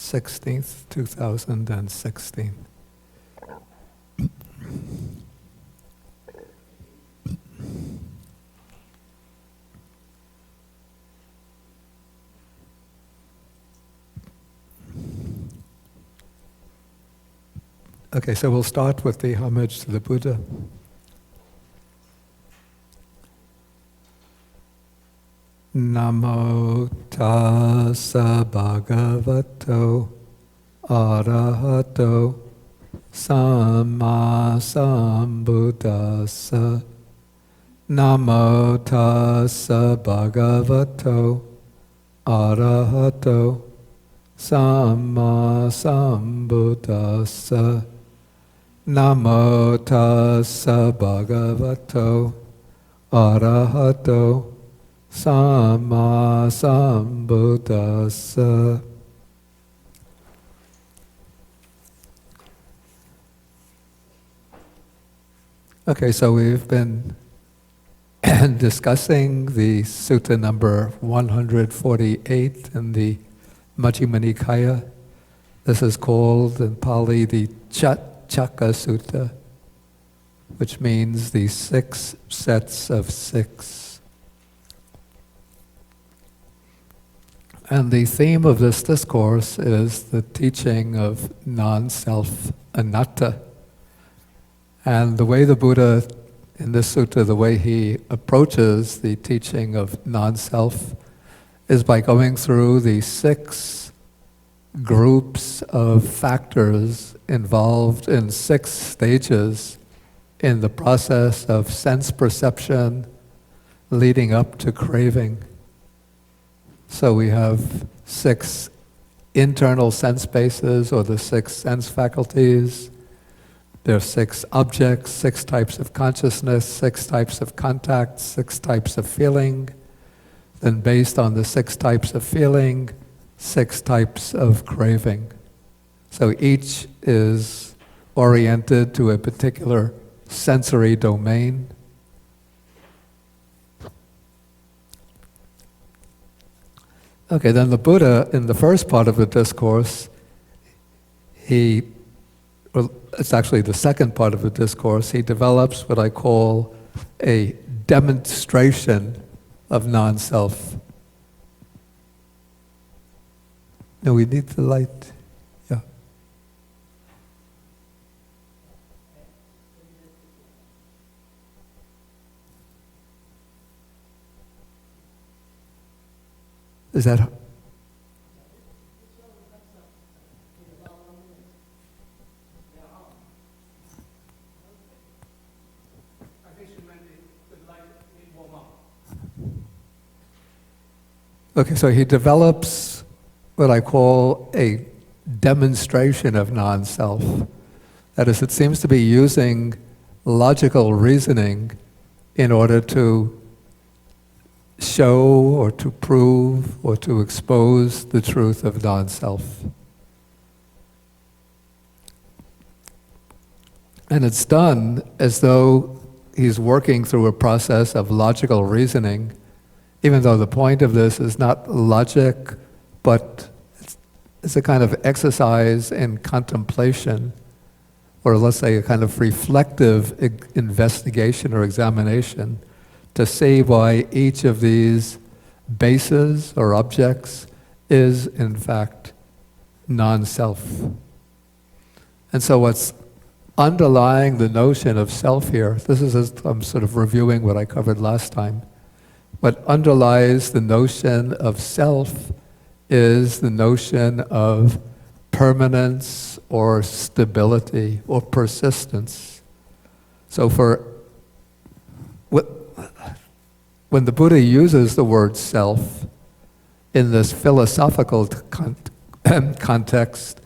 16th, 2016. Okay, so we'll start with the homage to the Buddha. Namo tassa bhagavato arahato samma sambuddhassa. Namo tassa bhagavato arahato samma sambuddhassa. Namo tassa bhagavato arahato samma sambuddhassa. Okay, so we've been discussing the sutta number 148 in the Majjhima Nikaya. This is called in Pali the Chachaka Sutta, which means the 6 sets of 6. And the theme of this discourse is the teaching of non-self, anatta. And the way the Buddha, in this sutta, the way he approaches the teaching of non-self is by going through the 6 groups of factors involved in 6 stages in the process of sense perception leading up to craving. So we have 6 internal sense bases, or the 6 sense faculties. There are 6 objects, 6 types of consciousness, 6 types of contact, 6 types of feeling. Then based on the 6 types of feeling, 6 types of craving. So each is oriented to a particular sensory domain. Okay, then the Buddha, in the first part of the discourse, it's actually the second part of the discourse, he develops what I call a demonstration of non-self. No, we need the light. Yeah. Is that... Okay, so he develops what I call a demonstration of non-self. That is, it seems to be using logical reasoning in order to show or to prove or to expose the truth of non-self. And it's done as though he's working through a process of logical reasoning, even though the point of this is not logic, but it's a kind of exercise in contemplation, or let's say a kind of reflective investigation or examination to see why each of these bases or objects is, in fact, non-self. And so what's underlying the notion of self here, this is as I'm sort of reviewing what I covered last time, what underlies the notion of self is the notion of permanence or stability or persistence. So when the Buddha uses the word self in this philosophical context,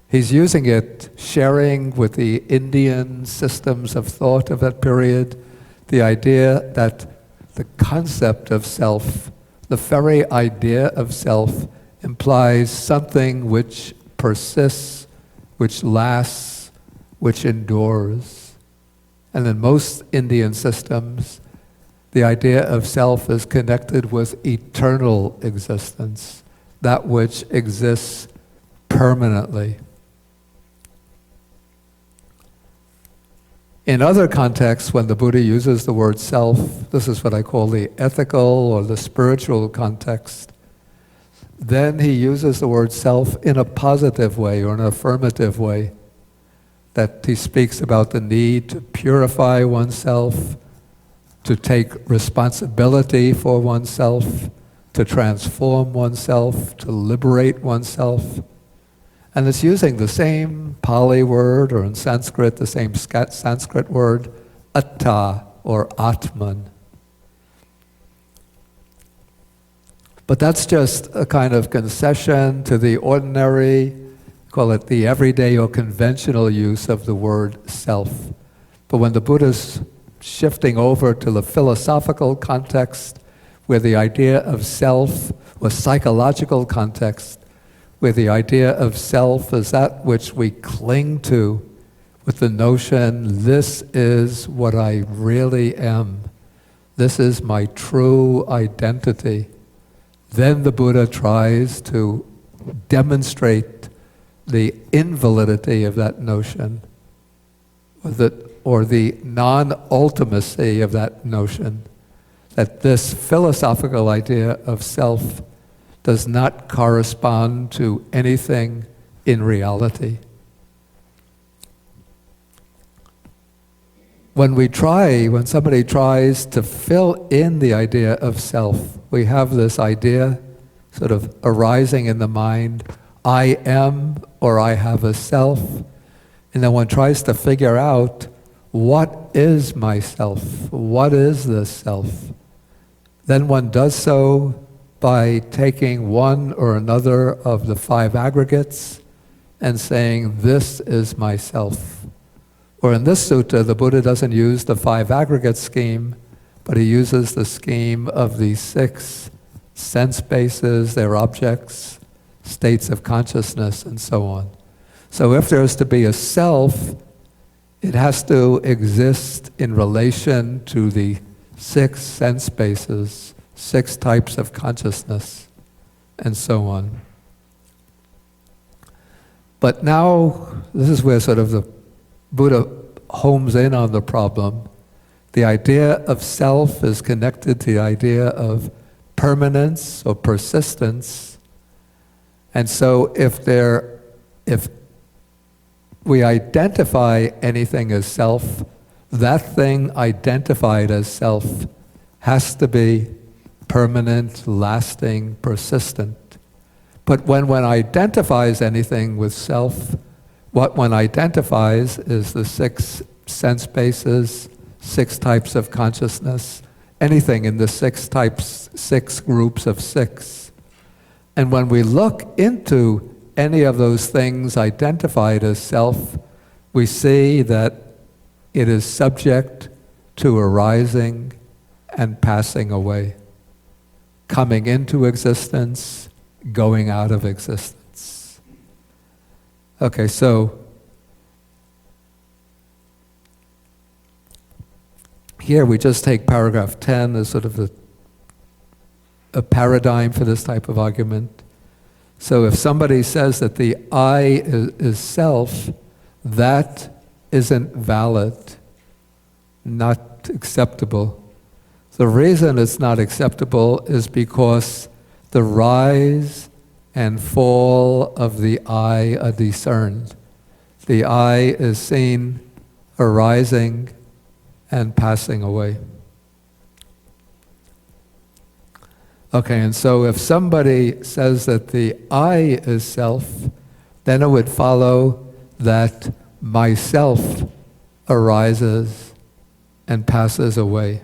he's using it sharing with the Indian systems of thought of that period the idea that the concept of self, the very idea of self, implies something which persists, which lasts, which endures. And in most Indian systems, the idea of self is connected with eternal existence, that which exists permanently. In other contexts, when the Buddha uses the word self, this is what I call the ethical or the spiritual context, then he uses the word self in a positive way or an affirmative way, that he speaks about the need to purify oneself, to take responsibility for oneself, to transform oneself, to liberate oneself. And it's using the same Pali word, or in Sanskrit, the same Sanskrit word, atta, or atman. But that's just a kind of concession to the ordinary, call it the everyday or conventional use of the word self. But when the Buddha's shifting over to the philosophical context, where the idea of self, or psychological context, where the idea of self is that which we cling to with the notion, this is what I really am, this is my true identity, then the Buddha tries to demonstrate the invalidity of that notion, or the non-ultimacy of that notion, that this philosophical idea of self does not correspond to anything in reality. When somebody tries to fill in the idea of self, we have this idea sort of arising in the mind, I am, or I have a self, and then one tries to figure out, what is myself? What is this self? Then one does so by taking one or another of the 5 aggregates and saying, this is myself. Or in this sutta, the Buddha doesn't use the 5 aggregate scheme, but he uses the scheme of the 6 sense bases, their objects, states of consciousness, and so on. So if there is to be a self, it has to exist in relation to the 6 sense bases, 6 types of consciousness, and so on. But now, this is where sort of the Buddha homes in on the problem. The idea of self is connected to the idea of permanence or persistence. And so if we identify anything as self, that thing identified as self has to be permanent, lasting, persistent. But when one identifies anything with self, what one identifies is the 6 sense bases, 6 types of consciousness, anything in the 6 groups of 6. And when we look into any of those things identified as self, we see that it is subject to arising and passing away, coming into existence, going out of existence. Okay, so here we just take paragraph 10 as sort of a paradigm for this type of argument. So if somebody says that the I is self, that isn't valid, not acceptable. The reason it's not acceptable is because the rise and fall of the I are discerned. The I is seen arising and passing away. Okay, and so if somebody says that the I is self, then it would follow that myself arises and passes away.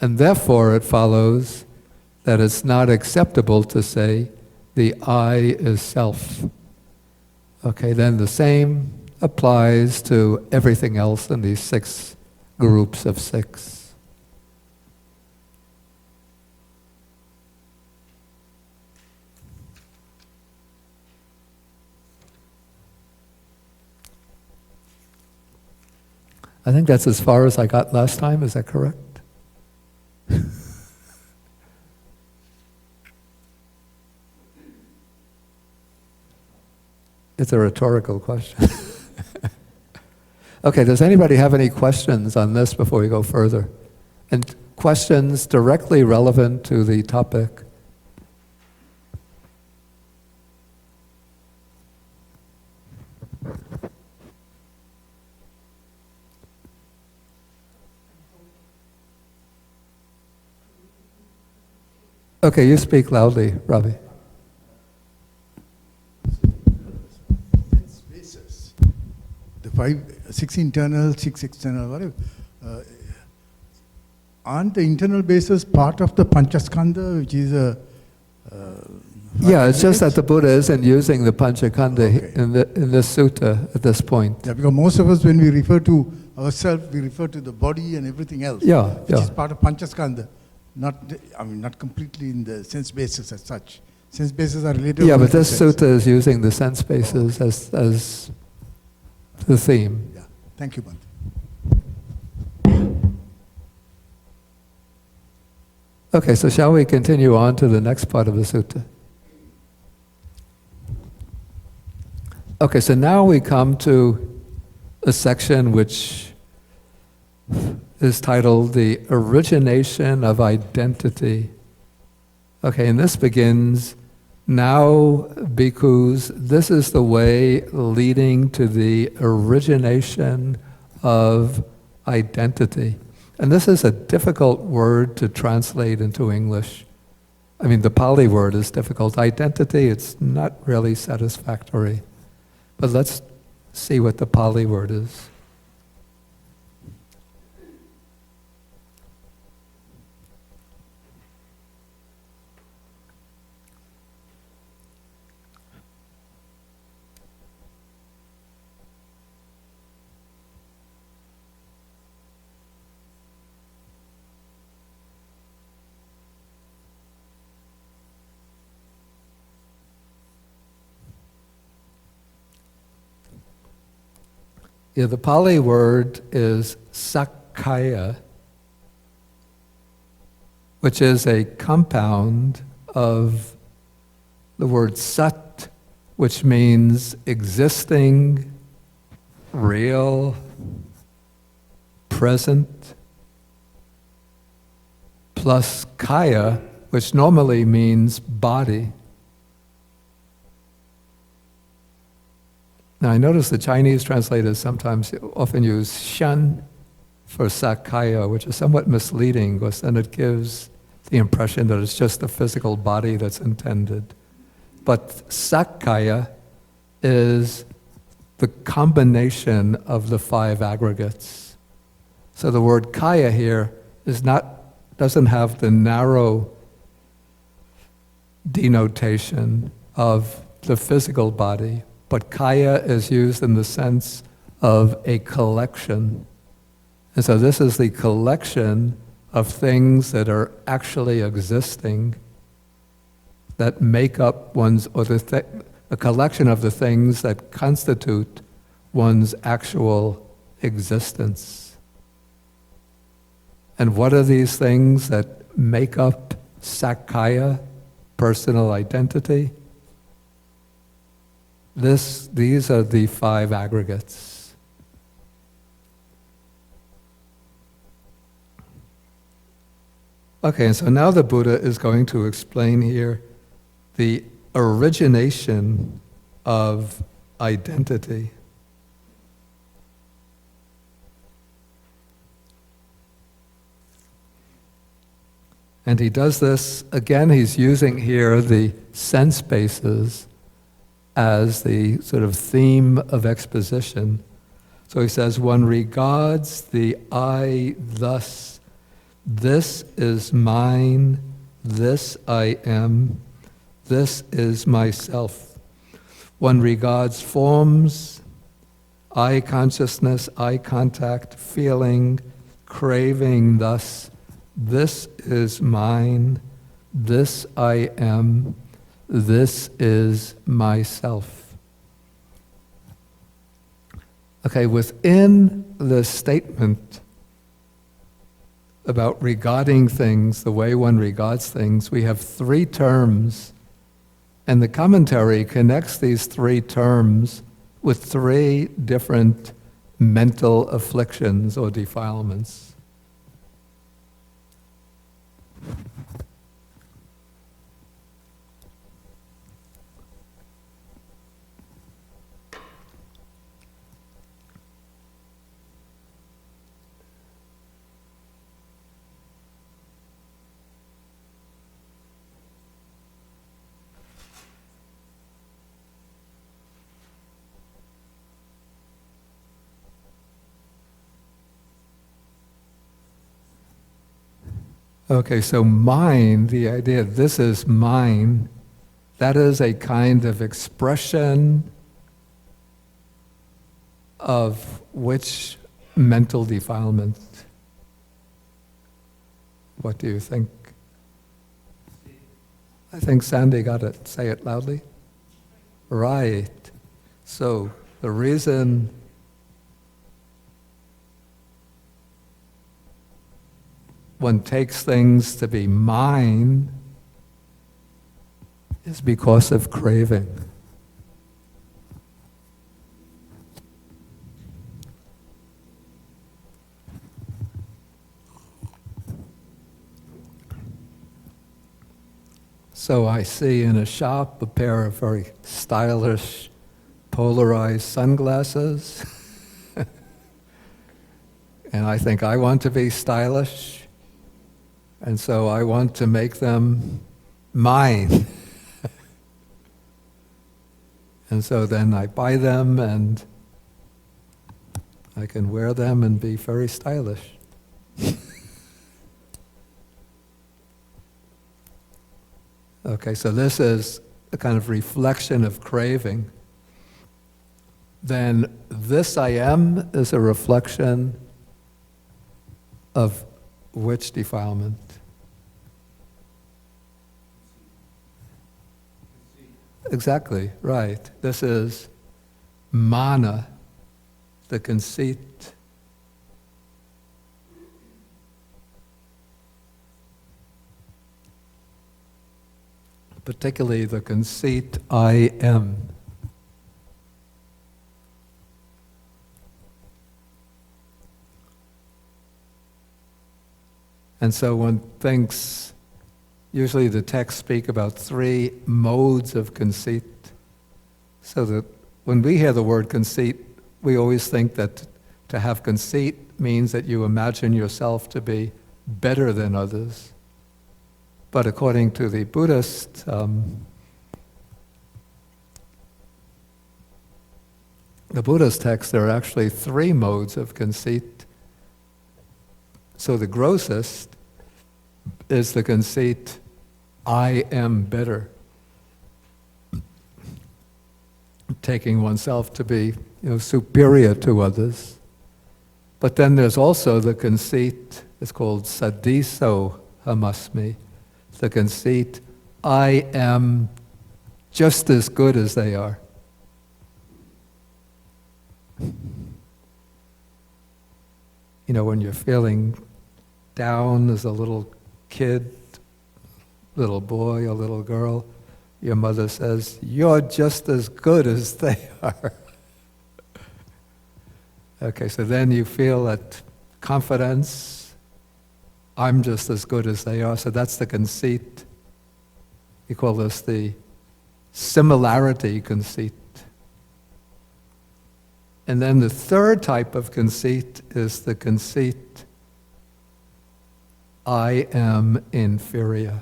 And therefore it follows that it's not acceptable to say the I is self. Okay, then the same applies to everything else in these 6 groups of 6. I think that's as far as I got last time, is that correct? It's a rhetorical question. Okay, does anybody have any questions on this before we go further? And questions directly relevant to the topic? Okay, you speak loudly, Ravi. Spaces. Six internal, six external, whatever. Aren't the internal bases part of the Panchaskandha, which is a... Yeah, it's just that the Buddha isn't using the Panchakanda in this sutta at this point. Yeah, because most of us, when we refer to ourselves, we refer to the body and everything else. Yeah, which is part of Panchaskandha. Not completely in the sense basis as such. Sense bases are related. Yeah, but this sutta is using the sense bases as the theme. Yeah, thank you, Bhante. Okay, so shall we continue on to the next part of the sutta? Okay, so now we come to a section which is titled The Origination of Identity. Okay, and this begins, now, bhikkhus, this is the way leading to the origination of identity. And this is a difficult word to translate into English. I mean, the Pali word is difficult. Identity, it's not really satisfactory. But let's see what the Pali word is. Yeah, the Pali word is sakkaya, which is a compound of the word sat, which means existing, real, present, plus kaya, which normally means body. Now I notice the Chinese translators sometimes often use shan for sakkaya, which is somewhat misleading because then it gives the impression that it's just the physical body that's intended. But sakkaya is the combination of the five aggregates. So the word kaya here doesn't have the narrow denotation of the physical body, but kaya is used in the sense of a collection. And so this is the collection of things that are actually existing that make up one's, a collection of the things that constitute one's actual existence. And what are these things that make up sakkaya, personal identity? These are the five aggregates. Okay, so now the Buddha is going to explain here the origination of identity. And he does this, again, he's using here the sense bases as the sort of theme of exposition. So he says, one regards the I thus, this is mine, this I am, this is myself. One regards forms, eye consciousness, eye contact, feeling, craving thus, this is mine, this I am, this is myself. Okay, within the statement about regarding things, the way one regards things, we have three terms And the commentary connects these three terms with three different mental afflictions or defilements. Okay, so mine, the idea this is mine, that is a kind of expression of which mental defilement? What do you think? I think Sandy got it. Say it loudly. Right. So the reason one takes things to be mine is because of craving. So I see in a shop a pair of very stylish polarized sunglasses and I think I want to be stylish. And so I want to make them mine. And so then I buy them and I can wear them and be very stylish. Okay, so this is a kind of reflection of craving. Then this I am is a reflection of which defilement? Exactly, right. This is mana, the conceit. Particularly the conceit, I am. And so one thinks, usually the texts speak about three modes of conceit. So that when we hear the word conceit, we always think that to have conceit means that you imagine yourself to be better than others. But according to the Buddhist text, there are actually three modes of conceit. So the grossest is the conceit, I am better. Taking oneself to be, superior to others. But then there's also the conceit, it's called sadiso hamasmi. The conceit, I am just as good as they are. When you're feeling down as a little kid, little boy or little girl, your mother says, you're just as good as they are. Okay, so then you feel that confidence, I'm just as good as they are, so that's the conceit. We call this the similarity conceit. And then the third type of conceit is the conceit, I am inferior.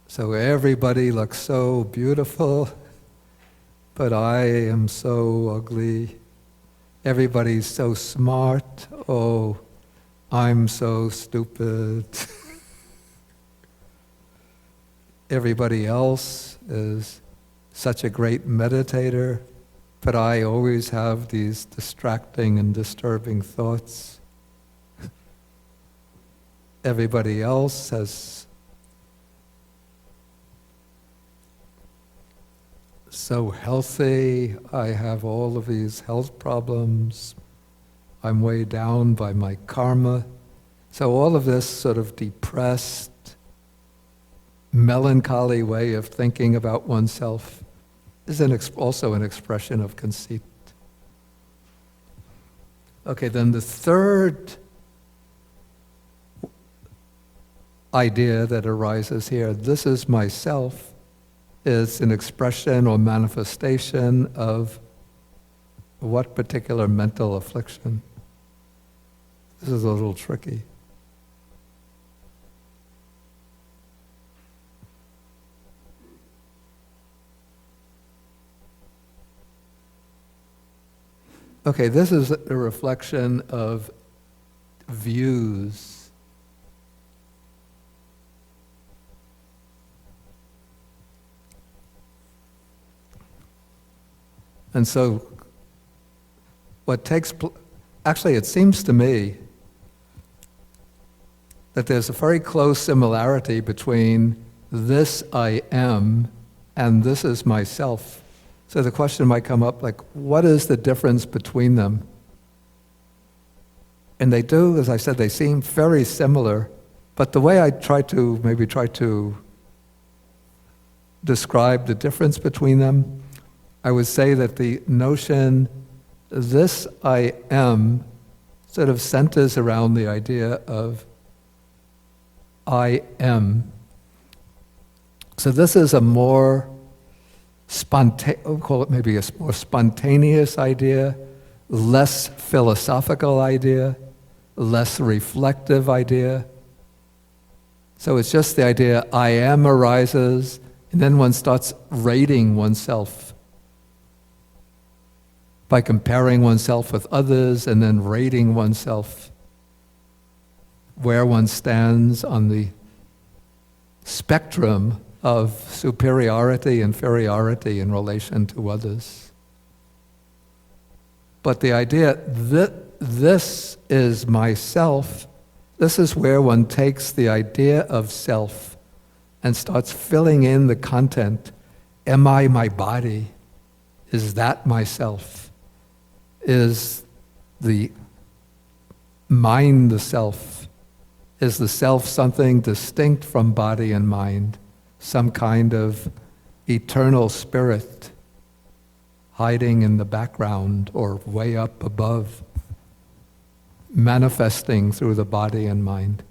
So everybody looks so beautiful, but I am so ugly. Everybody's so smart, oh, I'm so stupid. Everybody else is such a great meditator, but I always have these distracting and disturbing thoughts. Everybody else has so healthy, I have all of these health problems, I'm weighed down by my karma, So all of this sort of depressed, melancholy way of thinking about oneself is also an expression of conceit. Okay, then the third idea that arises here, this is myself, is an expression or manifestation of what particular mental affliction? This is a little tricky. Okay, this is a reflection of views. And so, actually it seems to me that there's a very close similarity between this I am and this is myself. So the question might come up like, what is the difference between them? And they do, as I said, they seem very similar, but the way I try to describe the difference between them, I would say that the notion, this I am, sort of centers around the idea of I am. So this is a more we'll call it maybe a more spontaneous idea, less philosophical idea, less reflective idea. So it's just the idea I am arises, and then one starts rating oneself by comparing oneself with others and then rating oneself where one stands on the spectrum of superiority, inferiority in relation to others. But the idea that this is myself, this is where one takes the idea of self and starts filling in the content. Am I my body? Is that myself? Is the mind the self? Is the self something distinct from body and mind? Some kind of eternal spirit hiding in the background or way up above, manifesting through the body and mind.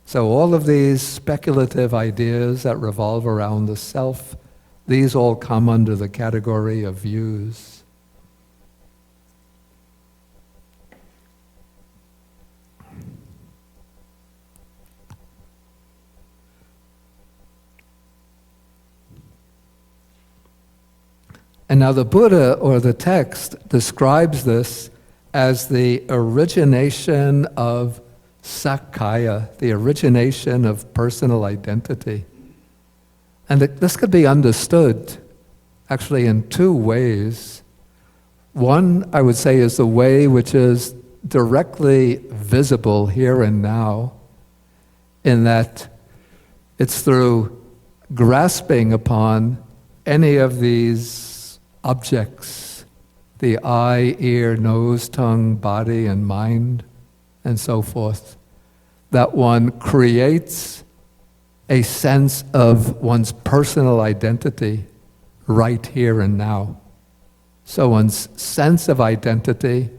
So all of these speculative ideas that revolve around the self, these all come under the category of views. And now the Buddha, or the text, describes this as the origination of Sakkaya, the origination of personal identity. And this could be understood actually in two ways. One, I would say, is the way which is directly visible here and now, in that it's through grasping upon any of these objects, the eye, ear, nose, tongue, body, and mind, and so forth, that one creates a sense of one's personal identity right here and now. So one's sense of identity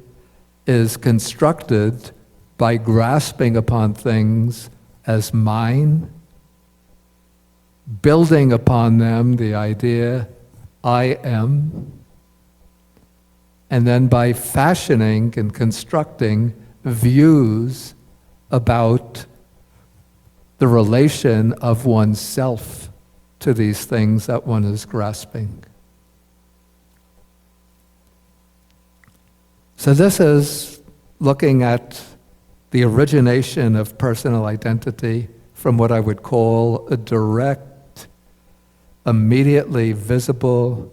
is constructed by grasping upon things as mine, building upon them the idea I am, and then by fashioning and constructing views about the relation of oneself to these things that one is grasping. So this is looking at the origination of personal identity from what I would call a direct, immediately visible,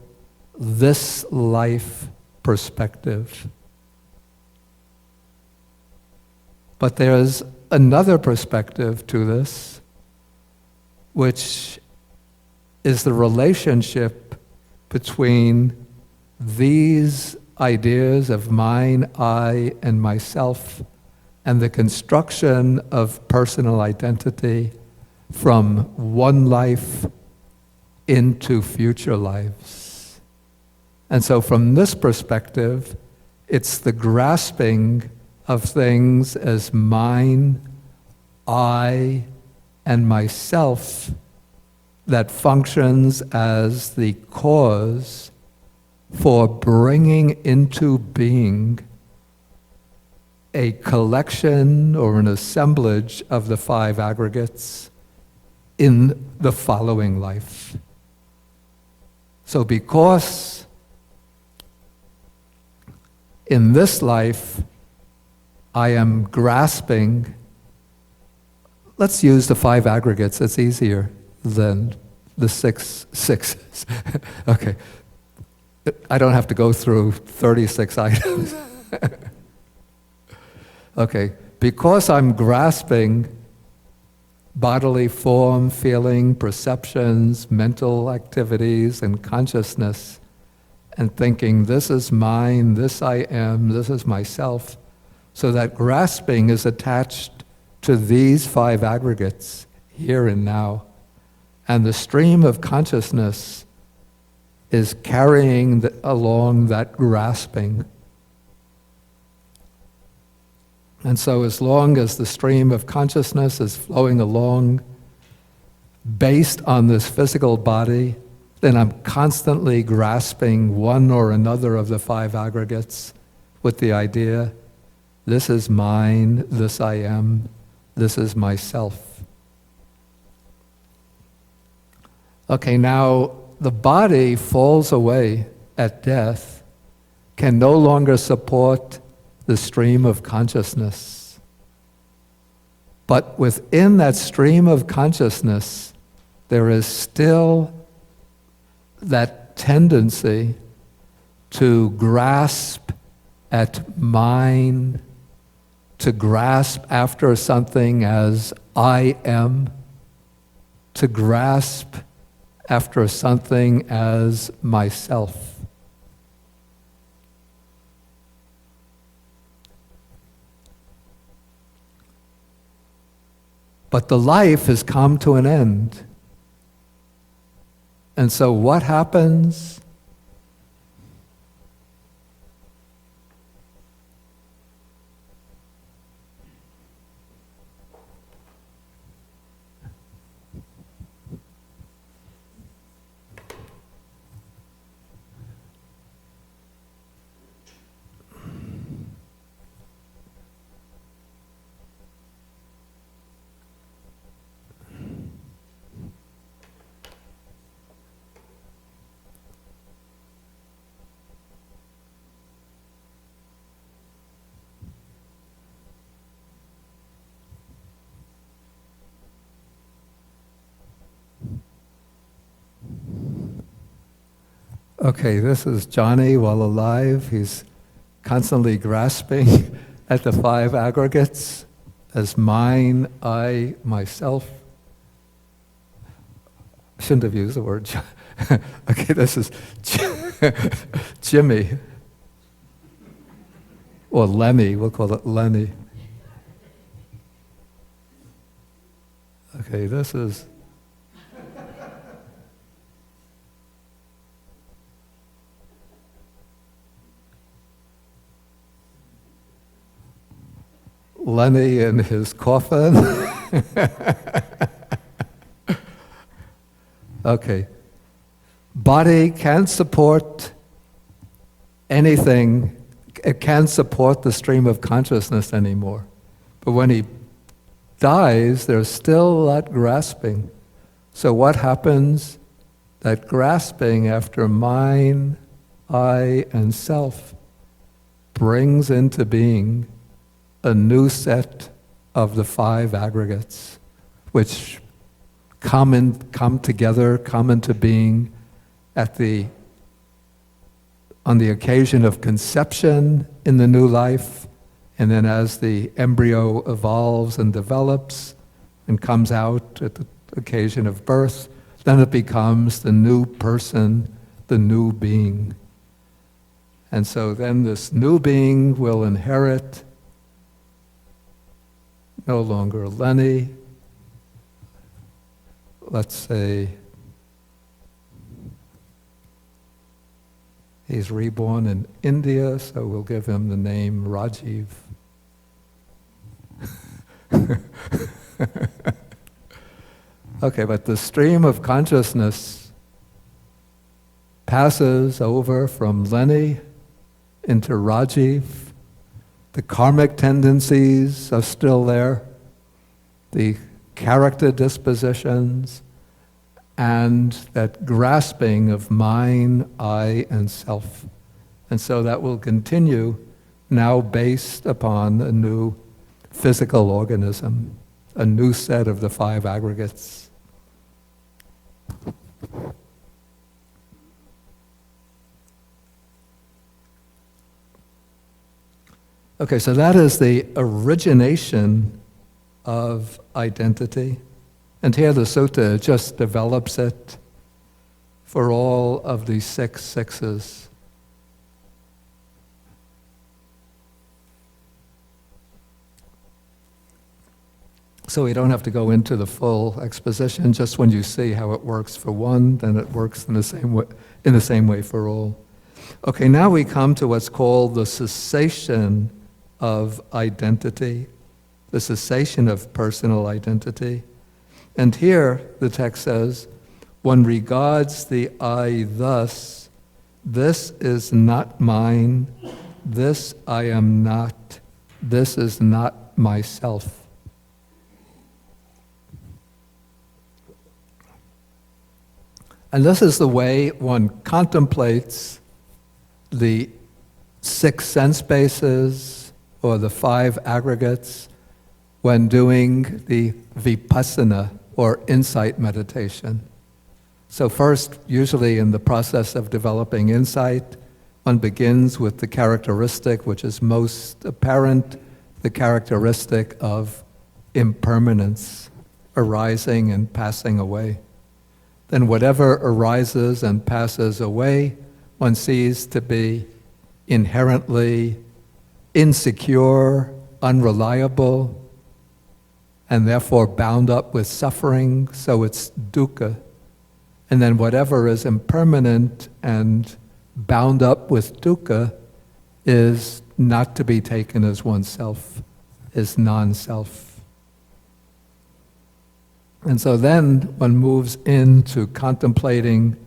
this life perspective. But there's another perspective to this, which is the relationship between these ideas of mine, I, and myself, and the construction of personal identity from one life into future lives. And so from this perspective, it's the grasping of things as mine, I, and myself that functions as the cause for bringing into being a collection or an assemblage of the five aggregates in the following life. So because in this life I am grasping, let's use the five aggregates, it's easier than the six sixes. Okay, I don't have to go through 36 items. Okay, because I'm grasping bodily form, feeling, perceptions, mental activities, and consciousness, and thinking, this is mine, this I am, this is myself. So that grasping is attached to these five aggregates, here and now. And the stream of consciousness is carrying along that grasping. And so as long as the stream of consciousness is flowing along based on this physical body, then I'm constantly grasping one or another of the five aggregates with the idea, this is mine, this I am, this is myself. Okay, now the body falls away at death, can no longer support the stream of consciousness. But within that stream of consciousness, there is still that tendency to grasp at mine, to grasp after something as I am, to grasp after something as myself. But the life has come to an end. And so what happens? Okay, this is Johnny while alive. He's constantly grasping at the five aggregates as mine, I, myself. I shouldn't have used the word. Okay, this is Jimmy. Or Lenny, we'll call it Lenny. Okay, this is Lenny in his coffin. Okay. Body can't support anything. It can't support the stream of consciousness anymore. But when he dies, there's still that grasping. So what happens? That grasping after mine, I, and self brings into being a new set of the five aggregates, which come together, come into being on the occasion of conception in the new life, and then as the embryo evolves and develops and comes out at the occasion of birth, then it becomes the new person, the new being. And so then this new being will inherit no longer Lenny. Let's say he's reborn in India, so we'll give him the name Rajiv. Okay, but the stream of consciousness passes over from Lenny into Rajiv. The karmic tendencies are still there, the character dispositions, and that grasping of mine, I, and self. And so that will continue, now based upon a new physical organism, a new set of the 5 aggregates. Okay, so that is the origination of identity. And here the sutta just develops it for all of the 6 sixes. So we don't have to go into the full exposition. Just when you see how it works for one, then it works in the same way for all. Okay, now we come to what's called the cessation of identity, the cessation of personal identity. And here the text says, one regards the I thus, this is not mine, this I am not, this is not myself. And this is the way one contemplates the 6 sense bases or the 5 aggregates when doing the vipassana or insight meditation. So first, usually in the process of developing insight, one begins with the characteristic which is most apparent, the characteristic of impermanence, arising and passing away. Then whatever arises and passes away, one sees to be inherently insecure, unreliable, and therefore bound up with suffering, so it's dukkha. And then whatever is impermanent and bound up with dukkha is not to be taken as oneself, is non-self. And so then one moves into contemplating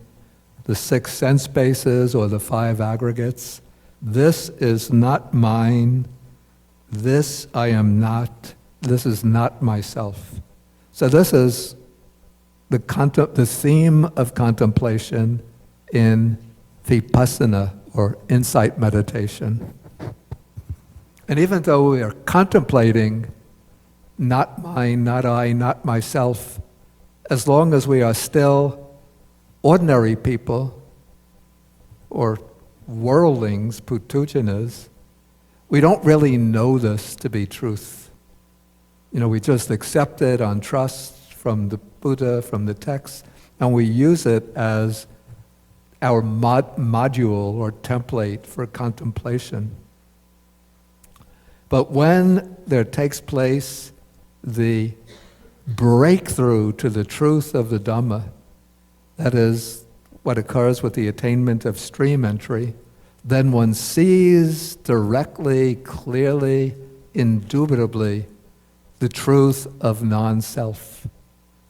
the 6 sense bases or the 5 aggregates. This is not mine, this I am not, this is not myself. So this is the theme of contemplation in vipassana or insight meditation. And even though we are contemplating not mine, not I, not myself, as long as we are still ordinary people or worldlings, putujanas, we don't really know this to be truth. We just accept it on trust from the Buddha, from the text, and we use it as our module or template for contemplation. But when there takes place the breakthrough to the truth of the Dhamma, that is what occurs with the attainment of stream entry, then one sees directly, clearly, indubitably the truth of non-self,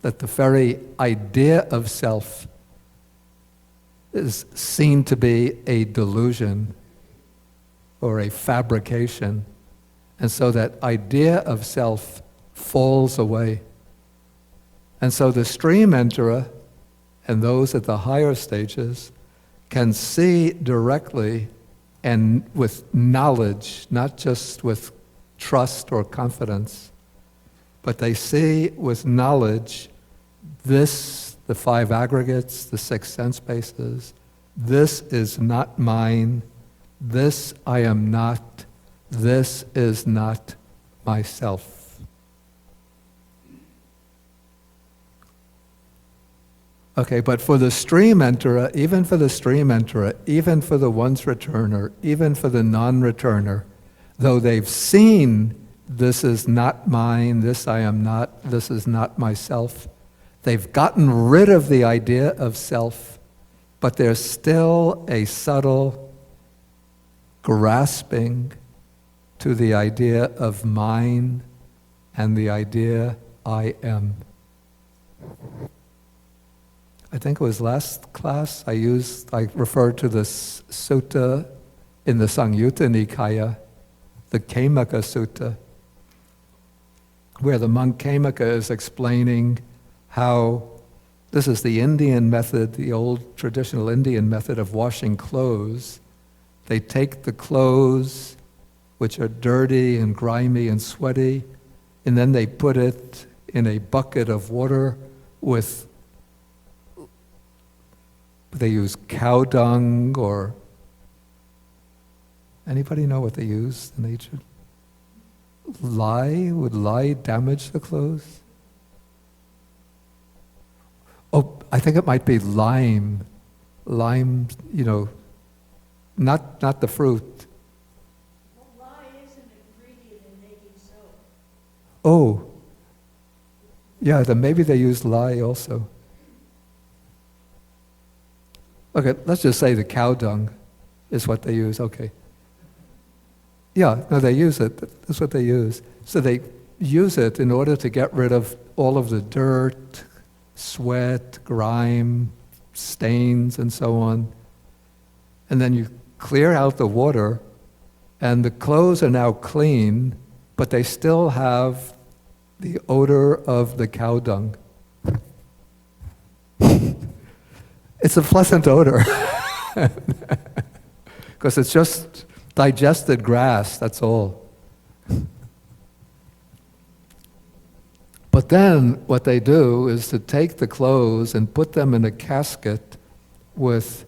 that the very idea of self is seen to be a delusion or a fabrication, and so that idea of self falls away. And so the stream enterer and those at the higher stages can see directly and with knowledge, not just with trust or confidence, but they see with knowledge this, the 5 aggregates, the 6 sense bases, this is not mine, this I am not, this is not myself. Okay, but for the stream enterer, even for the stream enterer, even for the once returner, even for the non-returner, though they've seen this is not mine, this I am not, this is not myself. They've gotten rid of the idea of self, but there's still a subtle grasping to the idea of mine and the idea I am. I think it was last class I referred to this sutta in the Samyutta Nikaya, the Khemaka Sutta, where the monk Khemaka is explaining how this is the Indian method, the old traditional Indian method of washing clothes. They take the clothes, which are dirty and grimy and sweaty, and then they put it in a bucket of water with, they use cow dung, or anybody know what they use in nature? Lye? Would lye damage the clothes? Oh, I think it might be lime. Lime, not the fruit. Well, lye is an ingredient in making soap. Oh, yeah, then maybe they use lye also. Okay, let's just say the cow dung is what they use, okay. Yeah, no, they use it. That's what they use. So they use it in order to get rid of all of the dirt, sweat, grime, stains, and so on. And then you clear out the water, and the clothes are now clean, but they still have the odor of the cow dung. It's a pleasant odor, because it's just digested grass, that's all. But then what they do is to take the clothes and put them in a casket with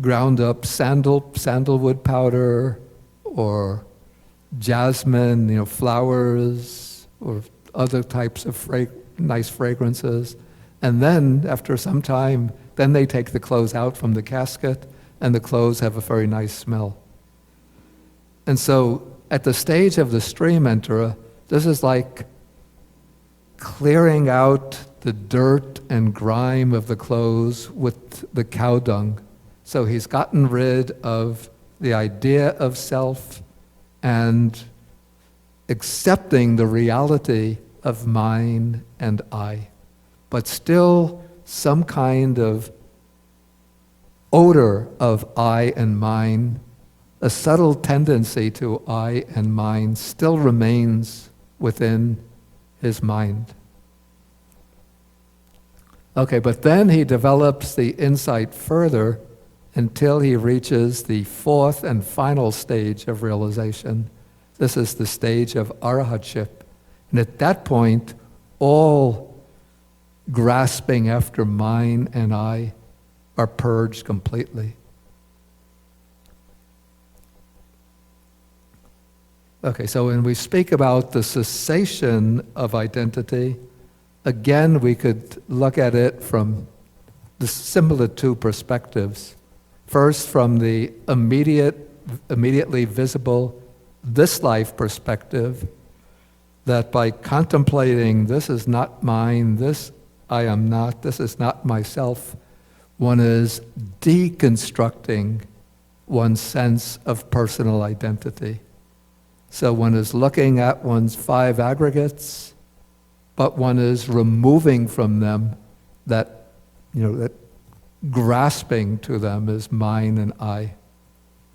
ground up sandalwood powder or jasmine, flowers, or other types of nice fragrances. And then, after some time, then they take the clothes out from the casket, and the clothes have a very nice smell. And so, at the stage of the stream enterer, this is like clearing out the dirt and grime of the clothes with the cow dung. So he's gotten rid of the idea of self and accepting the reality of mine and I, but still some kind of odor of I and mine, a subtle tendency to I and mine still remains within his mind. Okay, but then he develops the insight further until he reaches the fourth and final stage of realization. This is the stage of arahatship. And at that point, all grasping after mine and I are purged completely. Okay, so when we speak about the cessation of identity, again we could look at it from the similar two perspectives. First, from the immediately visible this life perspective, that by contemplating this is not mine, this I am not, this is not myself, one is deconstructing one's sense of personal identity. So one is looking at one's five aggregates, but one is removing from them that grasping to them as mine and I,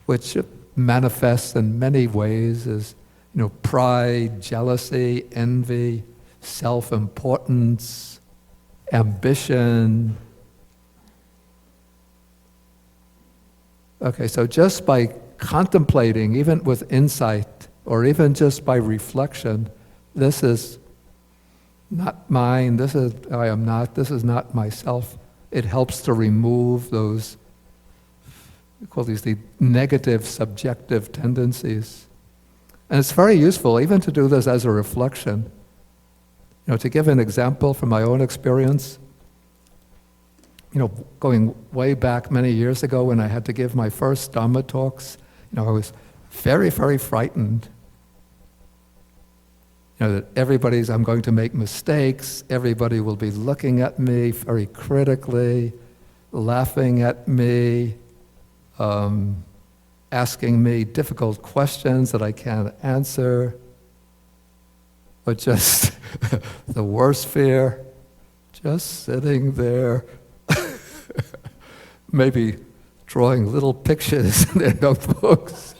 which manifests in many ways as pride, jealousy, envy, self-importance, ambition. Okay, so just by contemplating, even with insight, or even just by reflection, this is not mine, this is I am not, this is not myself. It helps to remove those, we call these the negative subjective tendencies. And it's very useful even to do this as a reflection. To give an example from my own experience, going way back many years ago when I had to give my first Dhamma talks, I was very, very frightened. That I'm going to make mistakes, everybody will be looking at me very critically, laughing at me, asking me difficult questions that I can't answer, or just the worst fear, just sitting there, maybe drawing little pictures in their notebooks.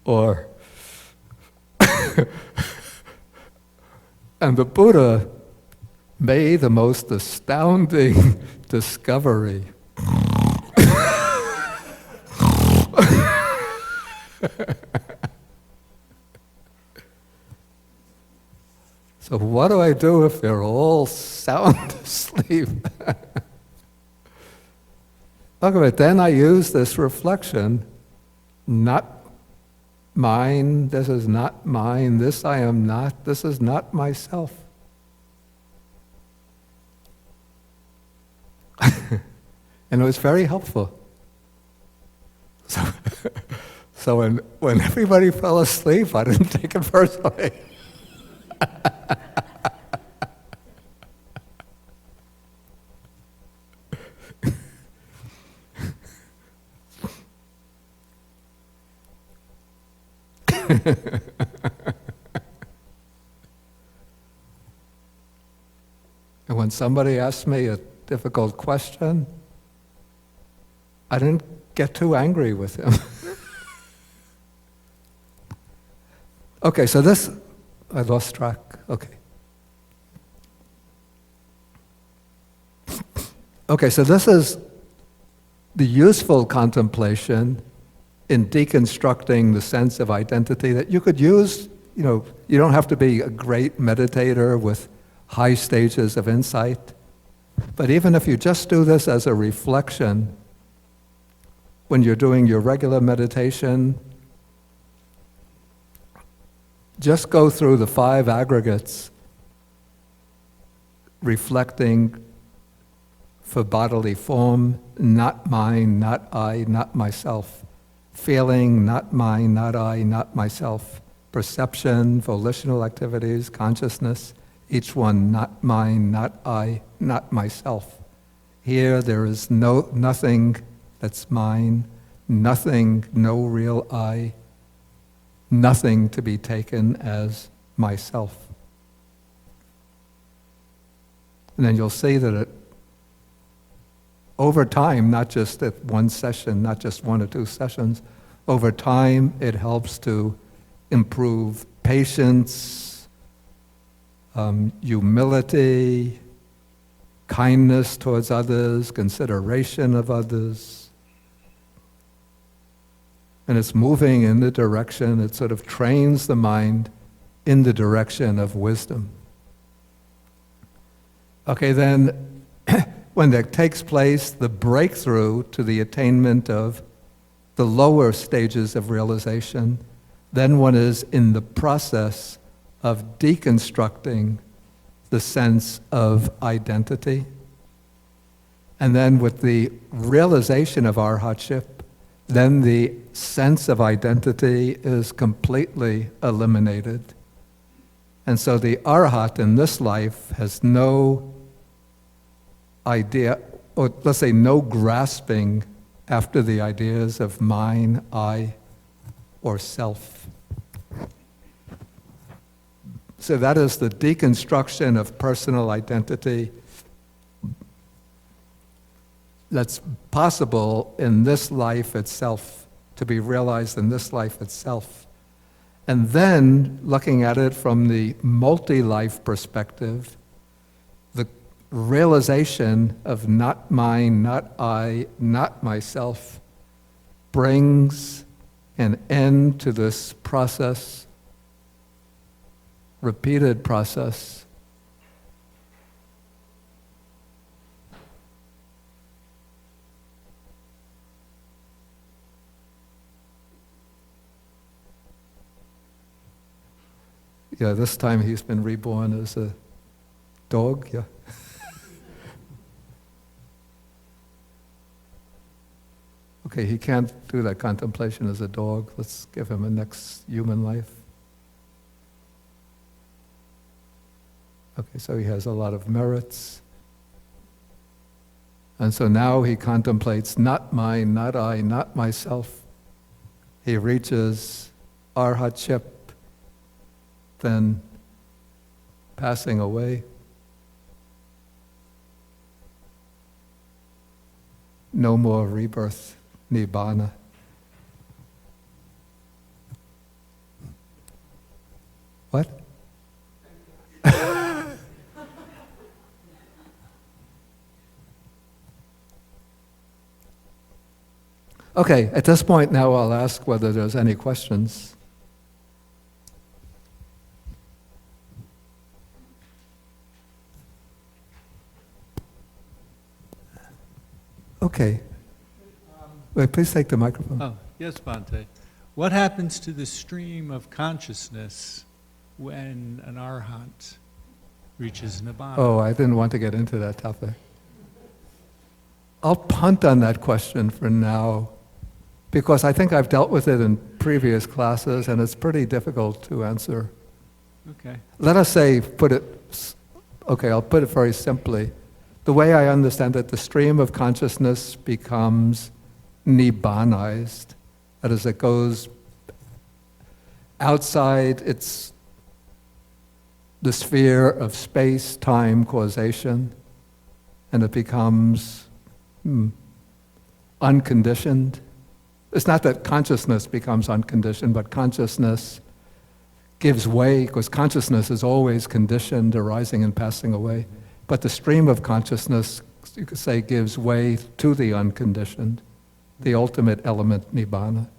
Or, and the Buddha made the most astounding discovery. So what do I do if they're all sound asleep? Okay, but then I use this reflection, not mine, this is not mine, this I am not, this is not myself. And it was very helpful. So when everybody fell asleep, I didn't take it personally. And when somebody asked me a difficult question, I didn't get too angry with him. Okay, so I lost track. Okay. Okay, so this is the useful contemplation in deconstructing the sense of identity that you could use. You don't have to be a great meditator with high stages of insight. But even if you just do this as a reflection, when you're doing your regular meditation, just go through the 5 aggregates, reflecting for bodily form, not mine, not I, not myself. Feeling, not mine, not I, not myself. Perception, volitional activities, consciousness, each one not mine, not I, not myself. Here there is nothing that's mine, nothing, no real I, nothing to be taken as myself. And then you'll see that over time, not just at one session, not just 1 or 2 sessions, over time it helps to improve patience, humility, kindness towards others, consideration of others. And it's moving in the direction, it sort of trains the mind in the direction of wisdom. Okay, then when there takes place the breakthrough to the attainment of the lower stages of realization, then one is in the process of deconstructing the sense of identity. And then with the realization of arhatship, then the sense of identity is completely eliminated. And so the arhat in this life has no idea, or let's say no grasping after the ideas of mine, I, or self. So that is the deconstruction of personal identity that's possible in this life itself, to be realized in this life itself. And then, looking at it from the multi-life perspective, the realization of not mine, not I, not myself, brings an end to this process, repeated process. Yeah, this time he's been reborn as a dog, yeah. Okay, he can't do that contemplation as a dog. Let's give him a next human life. Okay, so he has a lot of merits. And so now he contemplates not mine, not I, not myself. He reaches arhatship, then passing away. No more rebirth, nibbana. What? Okay, at this point now I'll ask whether there's any questions. Okay. Wait, please take the microphone. Oh, yes, Bhante. What happens to the stream of consciousness when an arhat reaches nibbana? Oh, I didn't want to get into that topic. I'll punt on that question for now, because I think I've dealt with it in previous classes, and it's pretty difficult to answer. Okay. Let us say, I'll put it very simply. The way I understand it, the stream of consciousness becomes nibbanized. That is, it goes outside the sphere of space, time, causation, and it becomes unconditioned. It's not that consciousness becomes unconditioned, but consciousness gives way, because consciousness is always conditioned, arising and passing away. But the stream of consciousness, you could say, gives way to the unconditioned, the ultimate element, nibbana.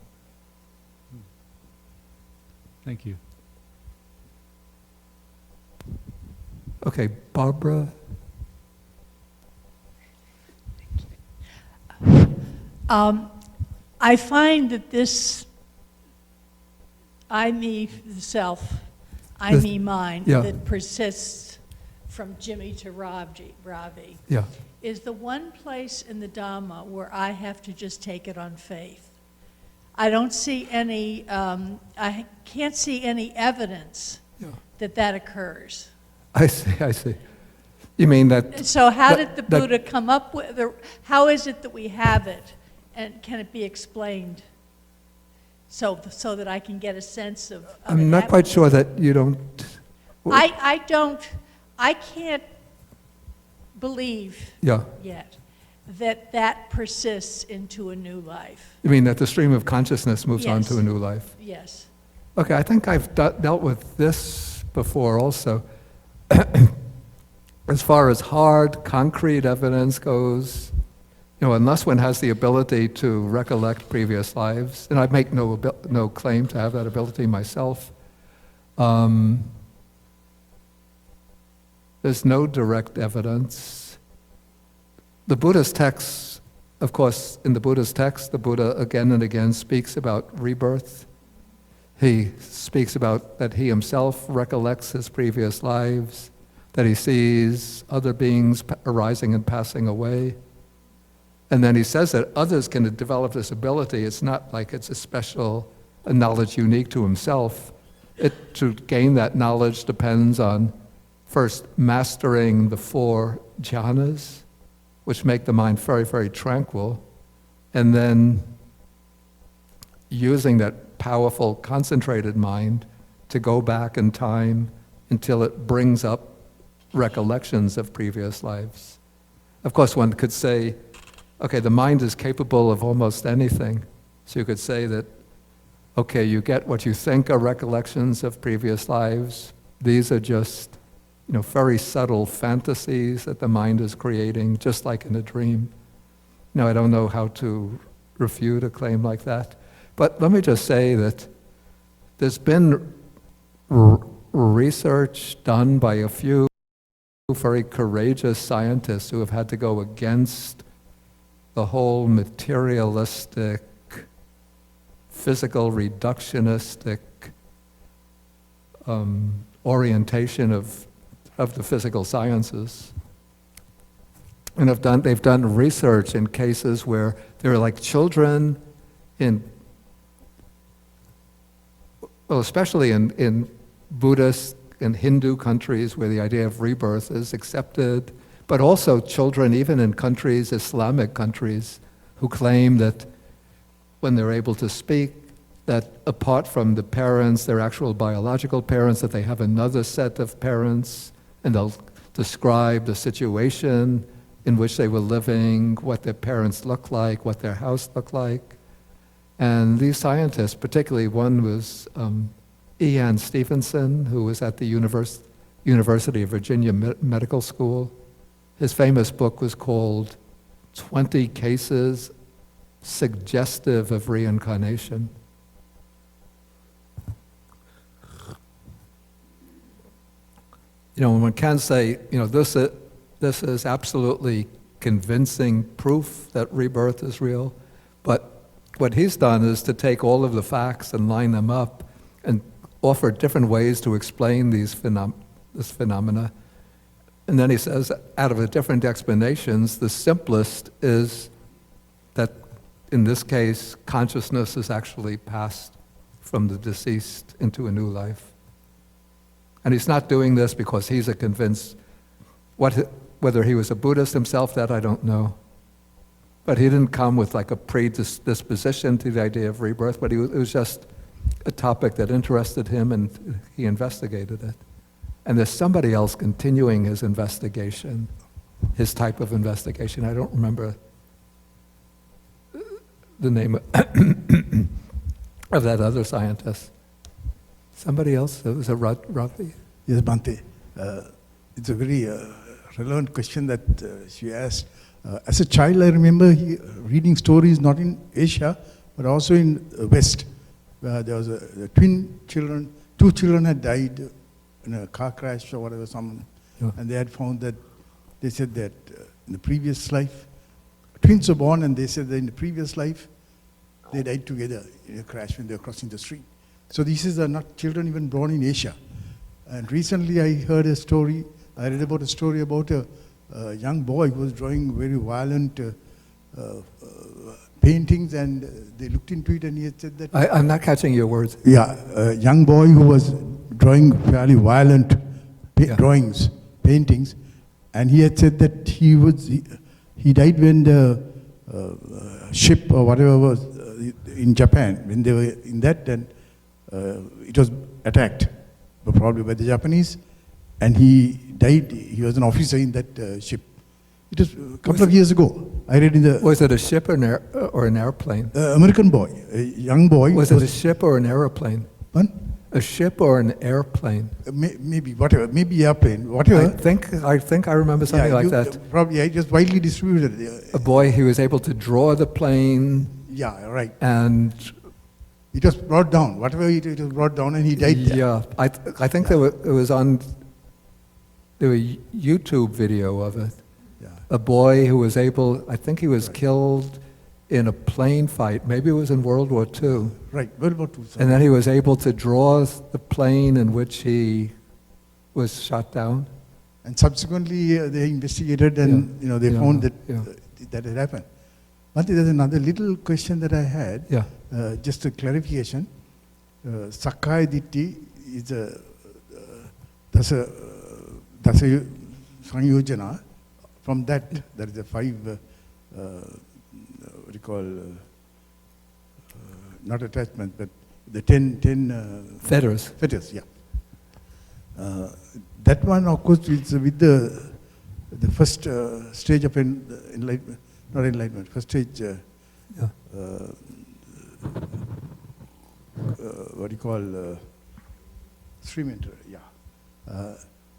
Thank you. Okay, Barbara? I find that this I, me, the self, I, This- me, mine, yeah. that persists from Jimmy to Ravi, Yeah. is the one place in the Dhamma where I have to just take it on faith. I don't see any, I can't see any evidence Yeah. that that occurs. I see. You mean that, So how That- did the that- Buddha come up with, how is it that we have it? And can it be explained so that I can get a sense of it I'm not quite sure that you don't... I can't believe Yeah. yet that persists into a new life. You mean that the stream of consciousness moves on to Yes. a new life? Yes. Okay, I think I've dealt with this before also. As far as hard, concrete evidence goes, unless one has the ability to recollect previous lives, and I make no claim to have that ability myself, there's no direct evidence. The Buddha's texts, of course, in the Buddha's text, the Buddha again and again speaks about rebirth. He speaks about that he himself recollects his previous lives, that he sees other beings arising and passing away. And then he says that others can develop this ability. It's not like it's a knowledge unique to himself. To gain that knowledge depends on first mastering the 4 jhanas, which make the mind very, very tranquil, and then using that powerful, concentrated mind to go back in time until it brings up recollections of previous lives. Of course, one could say, okay, the mind is capable of almost anything. So you could say that, okay, you get what you think are recollections of previous lives. These are just, very subtle fantasies that the mind is creating, just like in a dream. Now, I don't know how to refute a claim like that. But let me just say that there's been research done by a few very courageous scientists who have had to go against the whole materialistic, physical, reductionistic orientation of the physical sciences. And they've done research in cases where there are like children in, well, especially in Buddhist and Hindu countries where the idea of rebirth is accepted, but also children even in countries, Islamic countries, who claim that when they're able to speak, that apart from the parents, their actual biological parents, that they have another set of parents, and they'll describe the situation in which they were living, what their parents looked like, what their house looked like. And these scientists, particularly one was Ian Stevenson, who was at the University of Virginia Medical School. His famous book was called 20 Cases Suggestive of Reincarnation. One can say, this is absolutely convincing proof that rebirth is real, but what he's done is to take all of the facts and line them up and offer different ways to explain this phenomena. And then he says, out of the different explanations, the simplest is that in this case, consciousness is actually passed from the deceased into a new life. And he's not doing this because he's a convinced, whether he was a Buddhist himself, that I don't know. But he didn't come with like a predisposition to the idea of rebirth, but it was just a topic that interested him and he investigated it. And there's somebody else continuing his investigation, his type of investigation. I don't remember the name of that other scientist. Somebody else? It was a Ravi? Yes, Bhante. It's a very relevant question that she asked. As a child, I remember reading stories not in Asia, but also in the West. There was two children had died in a car crash or whatever, and they had found that, they said that in the previous life, twins were born, and they said that in the previous life, they died together in a crash when they were crossing the street. So these are not children even born in Asia. And recently I read about a story about a young boy who was drawing very violent paintings, and they looked into it and he had said that... I'm not catching your words. Yeah, a young boy who was drawing fairly violent drawings, paintings, and he had said that he died when the ship or whatever was in Japan, when they were in that, and it was attacked, probably by the Japanese, and he died. He was an officer in that ship. It was a couple of years ago. I read in the... Was it a ship or an airplane? American boy, a young boy. Was it a ship or an airplane? What? A ship or an airplane? Maybe, whatever. Maybe airplane, whatever. I think I remember something like that. Probably, I just widely distributed. A boy, he was able to draw the plane. Yeah, right. And it was brought down. Whatever it was brought down, and he died there. Yeah, I think there was a YouTube video of it. Yeah. A boy who was able, I think he was killed in a plane fight. Maybe it was in World War II. Right, World War II. And then he was able to draw the plane in which he was shot down. And subsequently, they investigated, and they found that that had happened. But there's another little question that I had. Yeah. Just a clarification. Sakkaya Ditthi is that's a Sanyojana. From that, there is a 5, what do you call, not attachment, but the 10 Fetters. Fetters, yeah. That one, of course, is with the first stage of enlightenment, not enlightenment, first stage, what do you call, stream enter, yeah.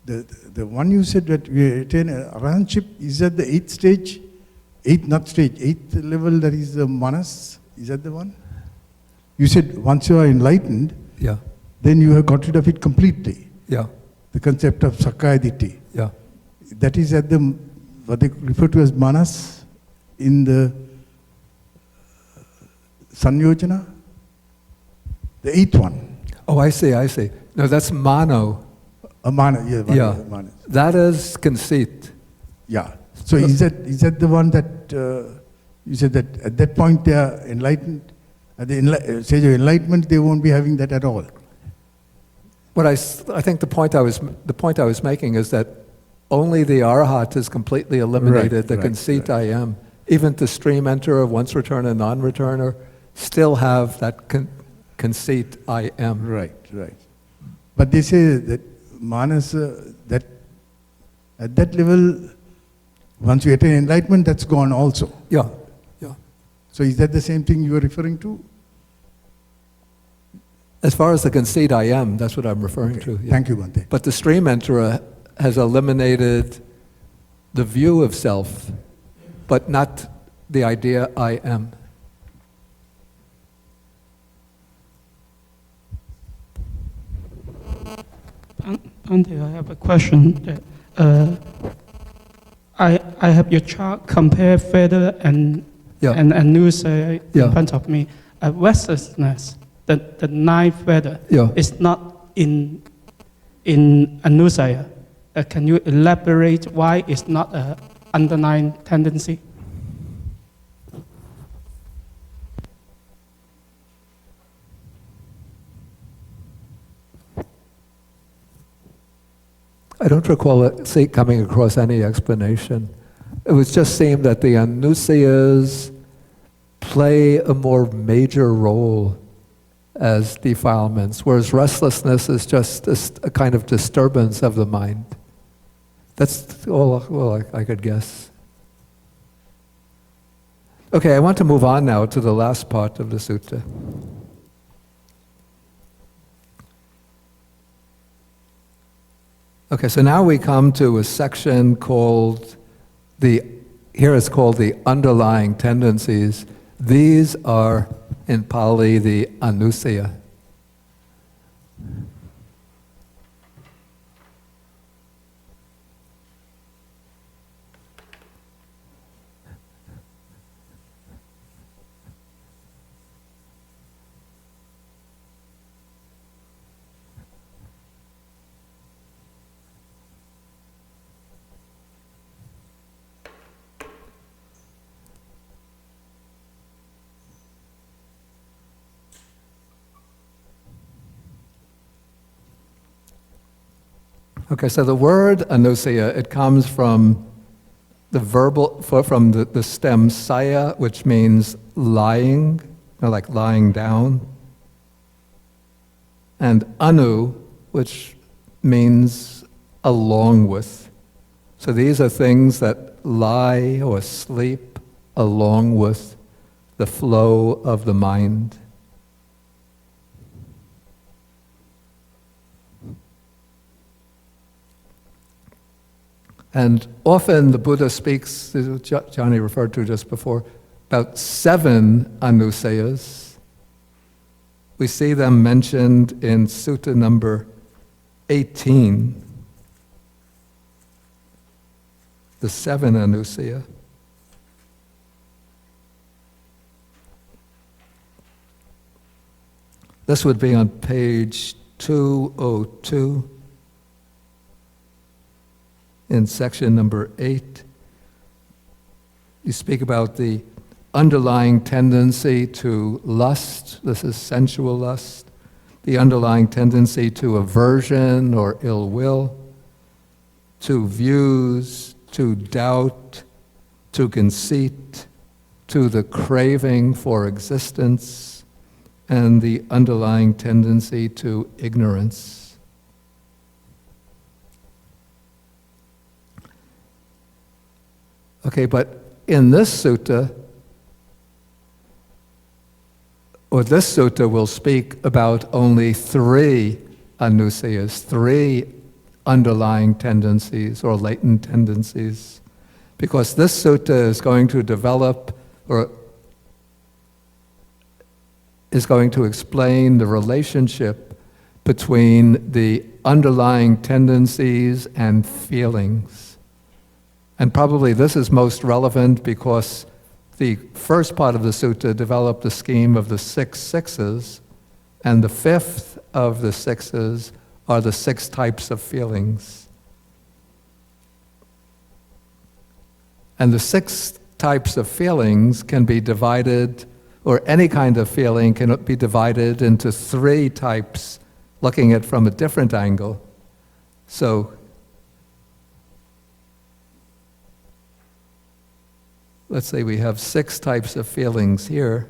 The one you said that we attain arahantship, is that the 8th stage? 8th level, that is the manas? Is that the one? You said once you are enlightened, then you have got rid of it completely. Yeah. The concept of Sakkaya Ditthi. Yeah. That is at what they refer to as manas in the Sanyojana, the 8th one. Oh, I see. No, that's mano. Mana, yeah. That is conceit. Yeah. So is that the one that you said that at that point they are enlightened? At the stage of enlightenment, they won't be having that at all. I think the point I was making is that only the Arhat has completely eliminated the conceit I am. Even the stream enterer, once returner, non-returner, still have that conceit I am. Right. But they say that Manasa, that at that level, once you attain enlightenment, that's gone also. Yeah. So is that the same thing you are referring to? As far as the conceit I am, that's what I'm referring to. Yeah. Thank you, Bhante. But the stream enterer has eliminated the view of self, but not the idea I am. Bhante, I have a question. I have your chart compare feather and anusaya in front of me. Restlessness, the ninth feather, is not in anusaya. Can you elaborate why it's not an underlying tendency? I don't recall coming across any explanation. It was just seemed that the anusayas play a more major role as defilements, whereas restlessness is just a kind of disturbance of the mind. That's all I could guess. Okay, I want to move on now to the last part of the sutta. Okay, so now we come to a section called here it's called the underlying tendencies. These are, in Pali, the anusaya. Okay, so the word anusaya, it comes from the stem saya, which means lying, like lying down, and anu, which means along with. So these are things that lie or sleep along with the flow of the mind. And often the Buddha speaks, as Johnny referred to just before, about 7 anusayas. We see them mentioned in Sutta number 18, the 7 anusaya. This would be on page 202. In section number 8, you speak about the underlying tendency to lust. This is sensual lust. The underlying tendency to aversion or ill will, to views, to doubt, to conceit, to the craving for existence, and the underlying tendency to ignorance. Okay, but in this sutta, this sutta will speak about only 3 anusayas, 3 underlying tendencies or latent tendencies, because this sutta is going to develop or is going to explain the relationship between the underlying tendencies and feelings. And probably this is most relevant because the first part of the sutta developed the scheme of the 6 sixes, and the 5th of the 6s are the 6 types of feelings. And the 6 types of feelings can be divided, or any kind of feeling can be divided into 3 types, looking at it from a different angle. So, let's say we have 6 types of feelings here.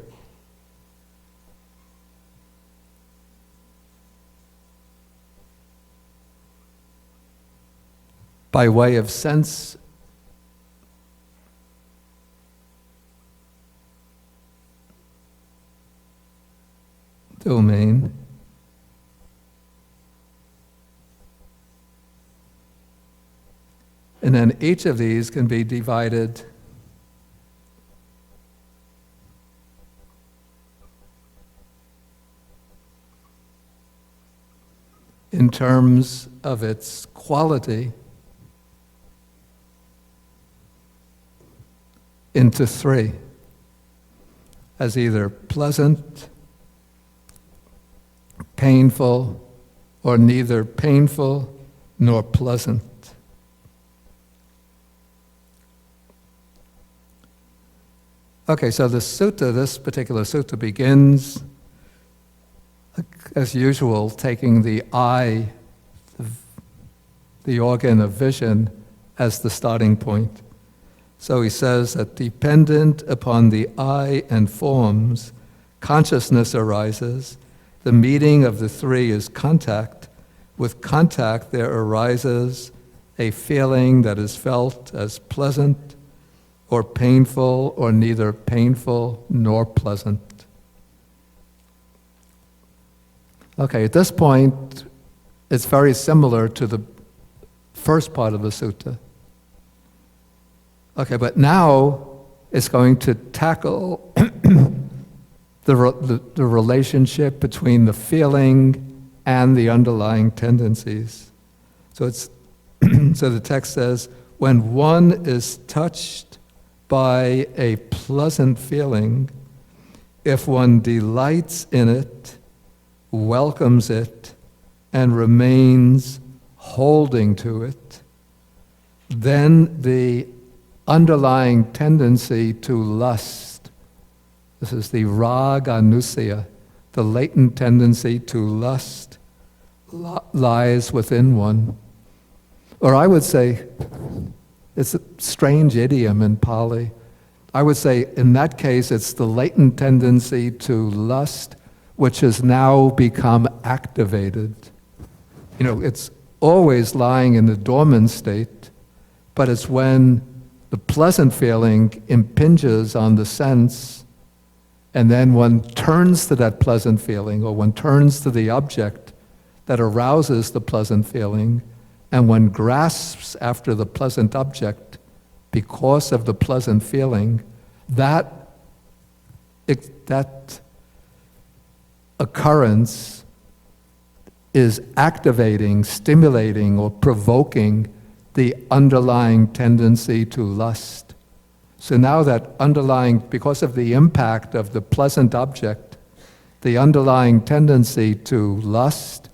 By way of sense domain, and then each of these can be divided in terms of its quality into 3, as either pleasant, painful, or neither painful nor pleasant. Okay, so this particular sutta begins, as usual, taking the eye, the organ of vision, as the starting point. So he says that dependent upon the eye and forms, consciousness arises. The meeting of the 3 is contact. With contact, there arises a feeling that is felt as pleasant or painful, or neither painful nor pleasant. Okay, at this point, it's very similar to the first part of the sutta. Okay, but now it's going to tackle the relationship between the feeling and the underlying tendencies. So so the text says, when one is touched by a pleasant feeling, if one delights in it, welcomes it, and remains holding to it, then the underlying tendency to lust, this is the raga anusaya, the latent tendency to lust, lies within one. Or I would say, it's a strange idiom in Pali. I would say, in that case, it's the latent tendency to lust which has now become activated. You know, it's always lying in the dormant state, but it's when the pleasant feeling impinges on the sense, and then one turns to that pleasant feeling, or one turns to the object that arouses the pleasant feeling, and one grasps after the pleasant object because of the pleasant feeling, that occurrence is activating, stimulating, or provoking the underlying tendency to lust. So now that underlying, because of the impact of the pleasant object, the underlying tendency to lust,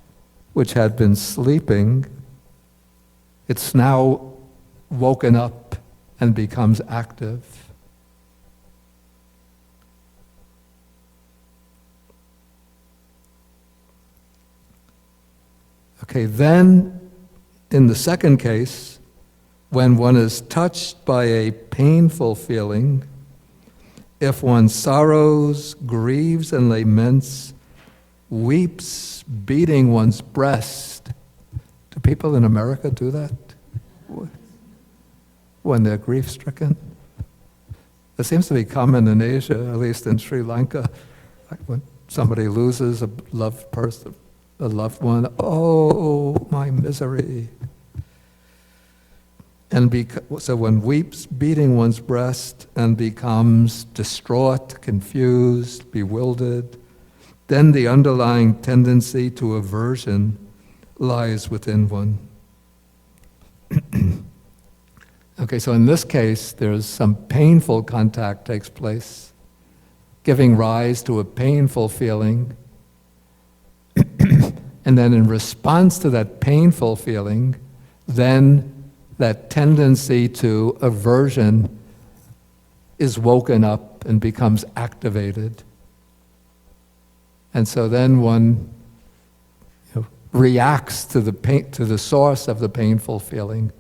which had been sleeping, it's now woken up and becomes active. Okay, then in the second case, when one is touched by a painful feeling, if one sorrows, grieves, and laments, weeps, beating one's breast. Do people in America do that when they're grief-stricken? It seems to be common in Asia, at least in Sri Lanka. Like when somebody loses a loved person, a loved one, oh, my misery. And so one weeps, beating one's breast, and becomes distraught, confused, bewildered, then the underlying tendency to aversion lies within one. Okay, so in this case, there's some painful contact takes place, giving rise to a painful feeling. And then in response to that painful feeling, then that tendency to aversion is woken up and becomes activated. And so then one reacts to the pain, to the source of the painful feeling,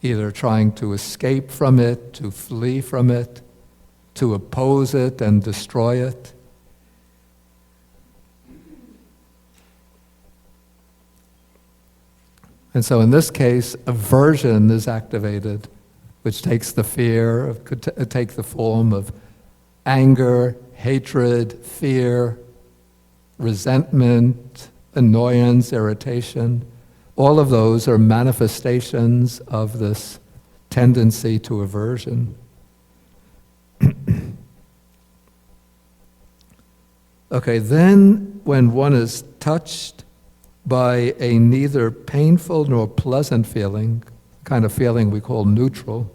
either trying to escape from it, to flee from it, to oppose it and destroy it. And so in this case, aversion is activated, which takes the fear, could take the form of anger, hatred, fear, resentment, annoyance, irritation. All of those are manifestations of this tendency to aversion. Okay, then when one is touched by a neither painful nor pleasant feeling, kind of feeling we call neutral,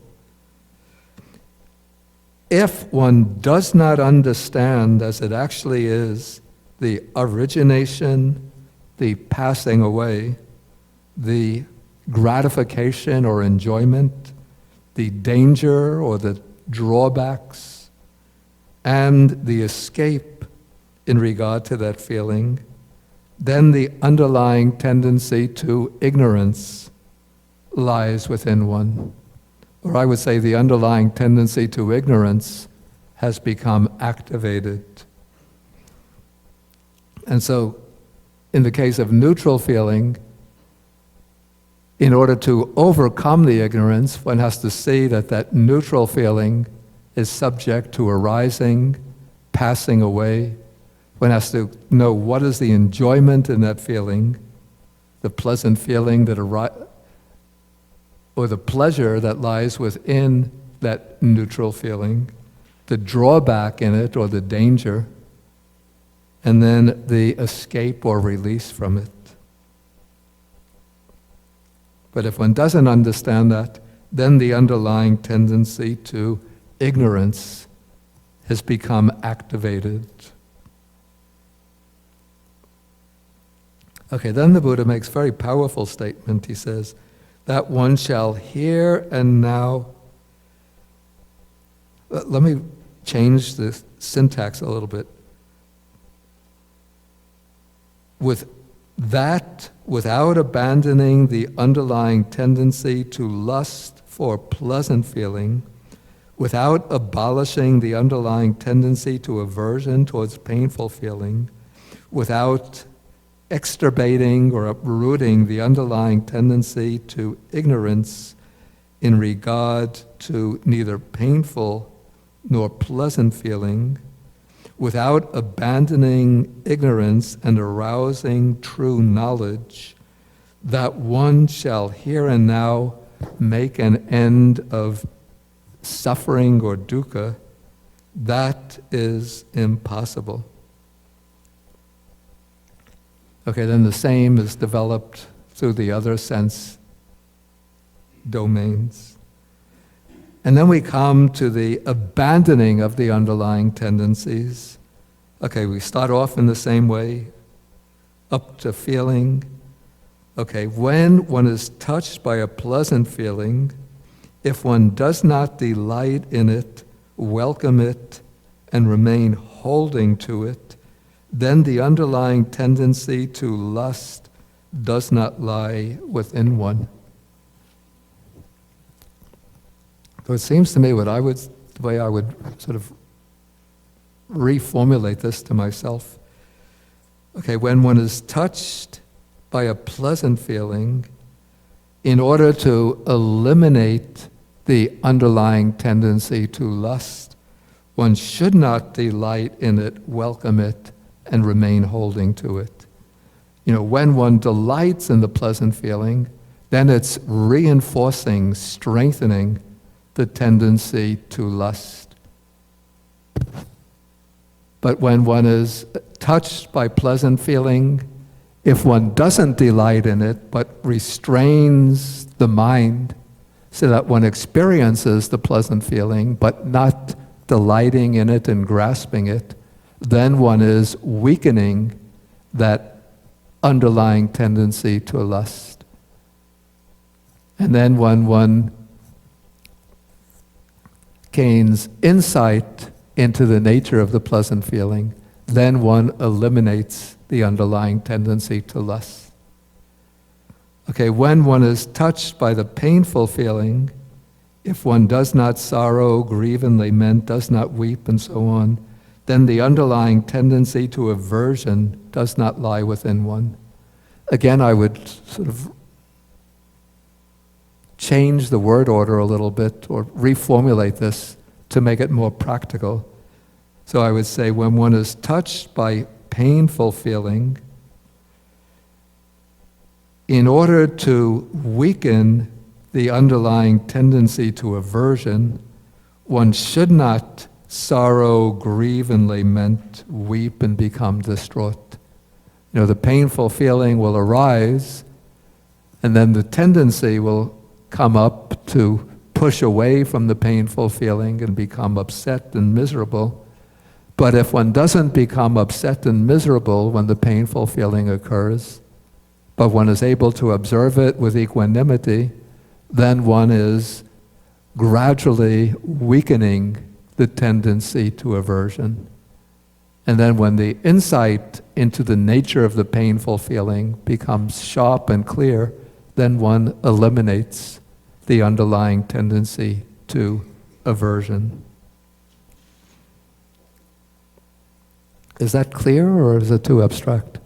if one does not understand as it actually is the origination, the passing away, the gratification or enjoyment, the danger or the drawbacks, and the escape in regard to that feeling, then the underlying tendency to ignorance lies within one. Or I would say the underlying tendency to ignorance has become activated. And so, in the case of neutral feeling, in order to overcome the ignorance, one has to see that that neutral feeling is subject to arising, passing away. One has to know what is the enjoyment in that feeling, the pleasant feeling that or the pleasure that lies within that neutral feeling, the drawback in it or the danger, and then the escape or release from it. But if one doesn't understand that, then the underlying tendency to ignorance has become activated. Okay, then the Buddha makes a very powerful statement. He says, that one shall here and now. Let me change the syntax a little bit. With that, without abandoning the underlying tendency to lust for pleasant feeling, without abolishing the underlying tendency to aversion towards painful feeling, without extirpating or uprooting the underlying tendency to ignorance in regard to neither painful nor pleasant feeling, without abandoning ignorance and arousing true knowledge, that one shall here and now make an end of suffering or dukkha, that is impossible. Okay, then the same is developed through the other sense domains. And then we come to the abandoning of the underlying tendencies. Okay, we start off in the same way, up to feeling. Okay, when one is touched by a pleasant feeling, if one does not delight in it, welcome it, and remain holding to it, then the underlying tendency to lust does not lie within one. So it seems to me the way I would sort of reformulate this to myself. Okay, when one is touched by a pleasant feeling, in order to eliminate the underlying tendency to lust, one should not delight in it, welcome it, and remain holding to it. When one delights in the pleasant feeling, then it's reinforcing, strengthening the tendency to lust. But when one is touched by pleasant feeling, if one doesn't delight in it, but restrains the mind so that one experiences the pleasant feeling, but not delighting in it and grasping it, then one is weakening that underlying tendency to lust. And then when one gains insight into the nature of the pleasant feeling, then one eliminates the underlying tendency to lust. Okay, when one is touched by the painful feeling, if one does not sorrow, grieve, and lament, does not weep, and so on, then the underlying tendency to aversion does not lie within one. Again, I would sort of change the word order a little bit or reformulate this to make it more practical. So I would say when one is touched by painful feeling, in order to weaken the underlying tendency to aversion, one should not sorrow, grieve, and lament, weep, and become distraught. You know, the painful feeling will arise, and then the tendency will come up to push away from the painful feeling and become upset and miserable. But if one doesn't become upset and miserable when the painful feeling occurs, but one is able to observe it with equanimity, then one is gradually weakening the tendency to aversion. And then when the insight into the nature of the painful feeling becomes sharp and clear, then one eliminates the underlying tendency to aversion. Is that clear, or is it too abstract?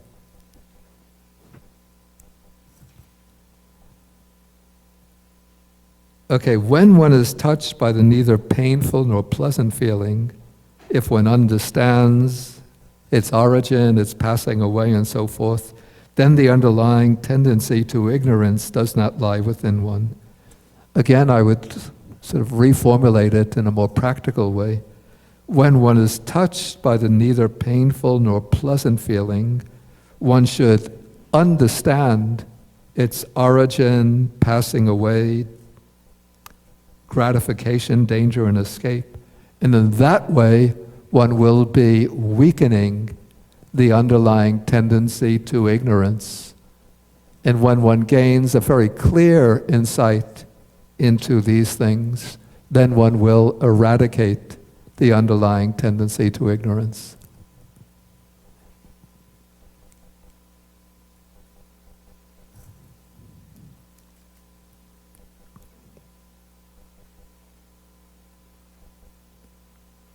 Okay, when one is touched by the neither painful nor pleasant feeling, if one understands its origin, its passing away, and so forth, then the underlying tendency to ignorance does not lie within one. Again, I would sort of reformulate it in a more practical way. When one is touched by the neither painful nor pleasant feeling, one should understand its origin, passing away, gratification, danger, and escape. And in that way, one will be weakening the underlying tendency to ignorance. And when one gains a very clear insight into these things, then one will eradicate the underlying tendency to ignorance.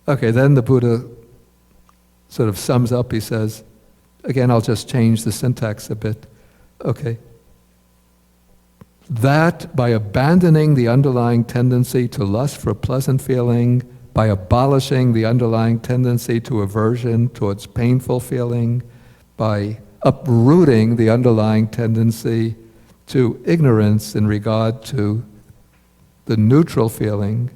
Okay, then the Buddha sort of sums up, he says, again, I'll just change the syntax a bit. Okay. That by abandoning the underlying tendency to lust for a pleasant feeling, by abolishing the underlying tendency to aversion towards painful feeling, by uprooting the underlying tendency to ignorance in regard to the neutral feeling,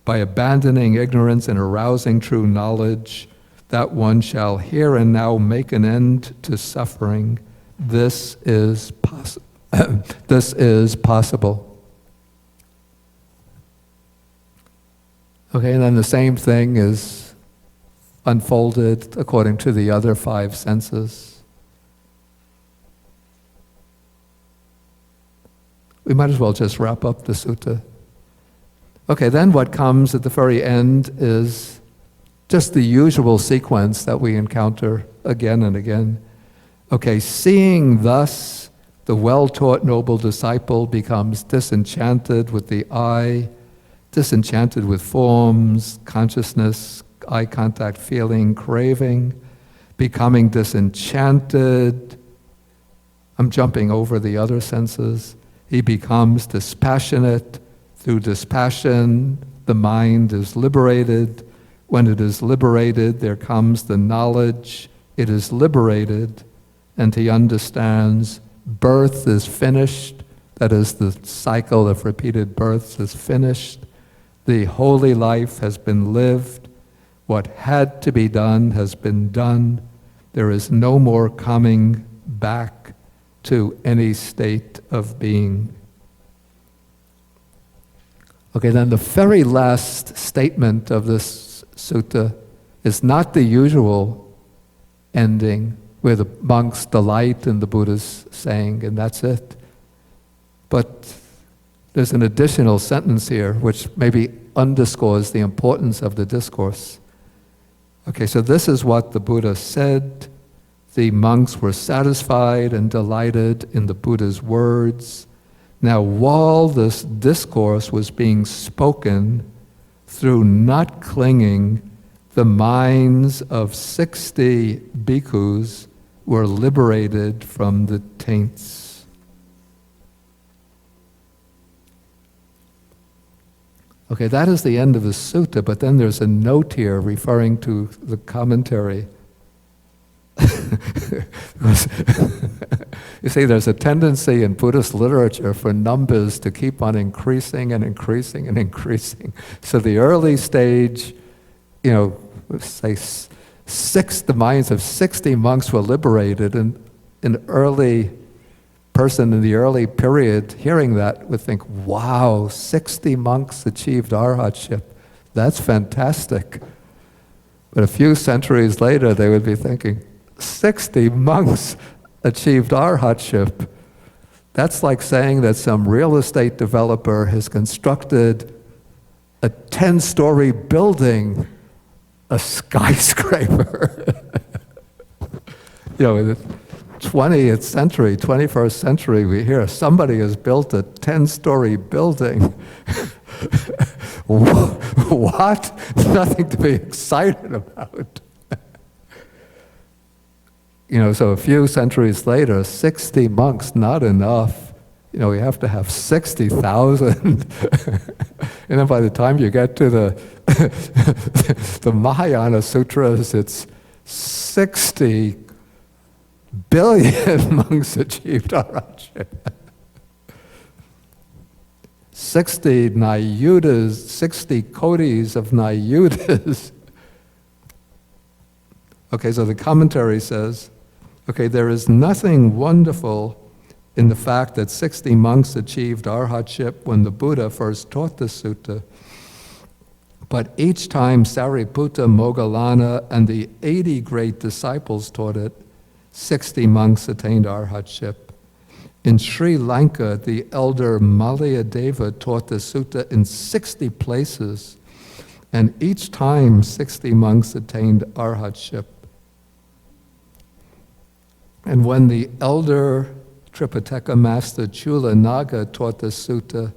by abandoning ignorance and arousing true knowledge, that one shall here and now make an end to suffering. This is this is possible. Okay, and then the same thing is unfolded according to the other 5 senses. We might as well just wrap up the sutta. Okay, then what comes at the very end is just the usual sequence that we encounter again and again. Okay, seeing thus, the well-taught noble disciple becomes disenchanted with the eye, disenchanted with forms, consciousness, eye contact, feeling, craving, becoming disenchanted. I'm jumping over the other senses. He becomes dispassionate. Through dispassion, the mind is liberated. When it is liberated, there comes the knowledge. It is liberated, and he understands birth is finished. That is, the cycle of repeated births is finished. The holy life has been lived. What had to be done has been done. There is no more coming back to any state of being. Okay, then the very last statement of this sutta is not the usual ending where the monks delight in the Buddha's saying, and that's it. But there's an additional sentence here which maybe underscores the importance of the discourse. Okay, so this is what the Buddha said. The monks were satisfied and delighted in the Buddha's words. Now, while this discourse was being spoken, through not clinging, the minds of 60 bhikkhus were liberated from the taints. Okay, that is the end of the sutta, but then there's a note here referring to the commentary. You see, there's a tendency in Buddhist literature for numbers to keep on increasing and increasing and increasing. So the early stage, say the minds of 60 monks were liberated, and an early person in the early period hearing that would think, wow, 60 monks achieved arhatship. That's fantastic. But a few centuries later, they would be thinking, 60 monks achieved arhatship. That's like saying that some real estate developer has constructed a 10-story building, a skyscraper. In the 20th century, 21st century, we hear somebody has built a 10-story building. What? Nothing to be excited about. So a few centuries later, 60 monks, not enough. We have to have 60,000. And then by the time you get to the Mahayana Sutras, it's 60 billion monks achieved arhatship. 60 nayutas, 60 kodis of nayutas. Okay, so the commentary says, okay, there is nothing wonderful in the fact that 60 monks achieved arhatship when the Buddha first taught the sutta. But each time Sariputta, Moggallana, and the 80 great disciples taught it, 60 monks attained arhatship. In Sri Lanka, the elder Malayadeva taught the sutta in 60 places, and each time 60 monks attained arhatship. And when the elder Tripitaka master Chula Naga taught the sutta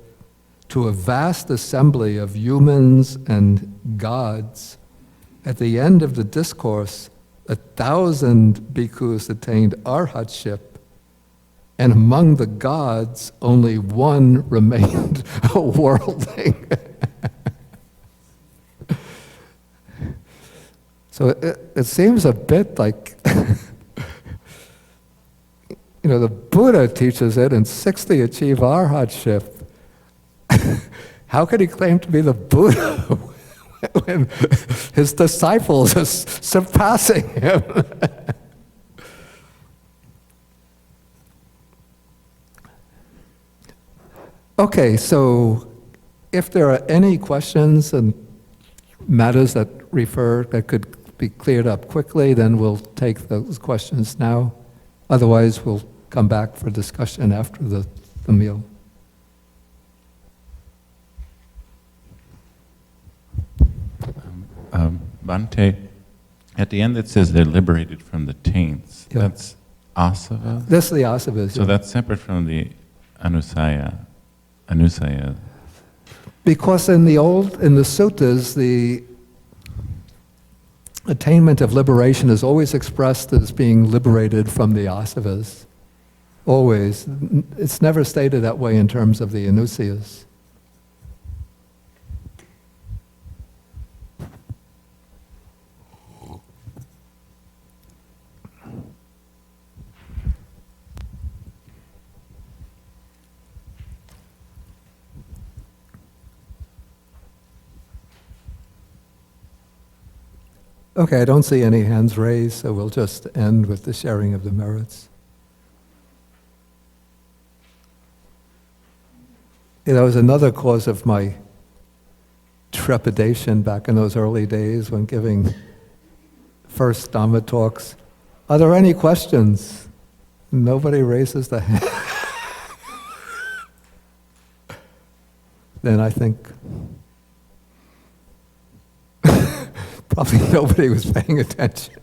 to a vast assembly of humans and gods, at the end of the discourse, 1,000 bhikkhus attained arhatship, and among the gods, only one remained a worldling. So it seems a bit like, the Buddha teaches it, and 60 achieve arhatship. How could he claim to be the Buddha when his disciples are surpassing him? Okay, so if there are any questions and matters that could be cleared up quickly, then we'll take those questions now. Otherwise, we'll come back for discussion after the meal. Bhante, at the end it says they're liberated from the taints. Yeah. That's asava? This is the asavas. So that's separate from the anusaya. Because in the suttas, the attainment of liberation is always expressed as being liberated from the asavas. Always. It's never stated that way in terms of the anusayas. Okay, I don't see any hands raised, so we'll just end with the sharing of the merits. That was another cause of my trepidation back in those early days when giving first Dhamma talks. Are there any questions? Nobody raises the hand. then I think probably nobody was paying attention.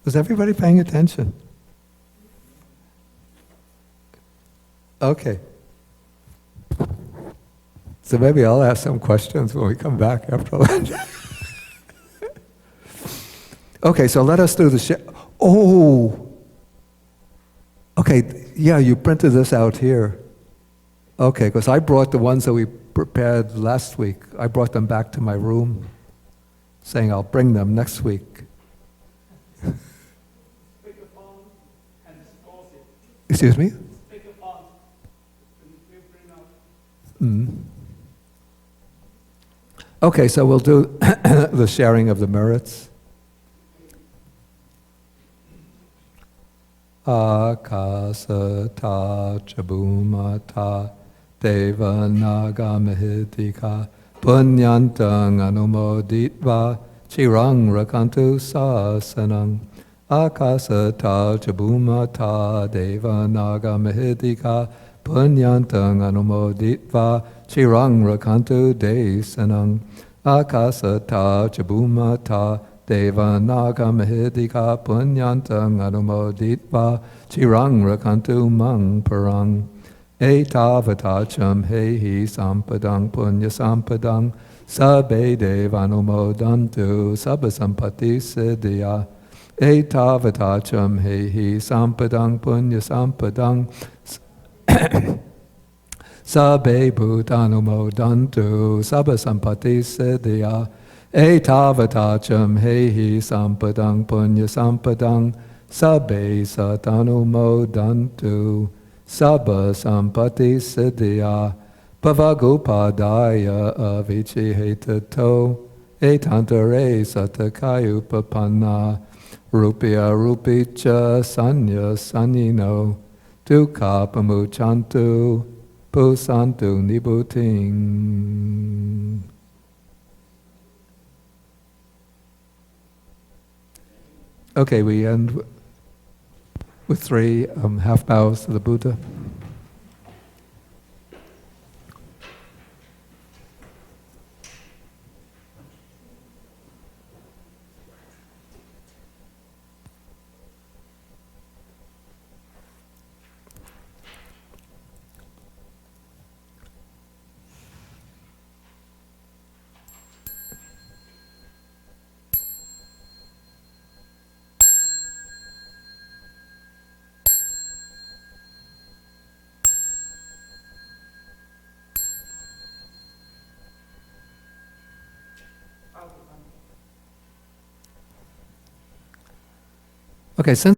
Was everybody paying attention? Okay. So maybe I'll ask some questions when we come back after lunch. Okay, so let us do the okay, yeah, you printed this out here. Okay, because I brought the ones that we prepared last week. I brought them back to my room, saying I'll bring them next week. Excuse me? Okay, so we'll do the sharing of the merits. Akasata chabumata deva nagamahitika punyantang anumoditva chirang rakantu sasanang. Akasata chabumata deva nagamahitika punyantang anumoditva chirang rakantu desanang. Akasata chabumata deva nagamahidika punyantang anumoditva chirang rakantu mang parang. Etavatacham hehi sampadang punya sampadang sabe devanumodantu sabasampati siddhya. Etavatacham hehi sampadang punya sampadang sabe bhutanumodantu sabasampati siddhya. Etavatacham hehi sampadang punya sampadang sabe satanumodantu sabba sampati siddhya. Pavagopadaya avichihetato etantare satakayupapanna rupya rupicha sanya sanyino dukkha pamuchantu pusantu nibuting. Okay, we end with 3 half bows to the Buddha. Okay, since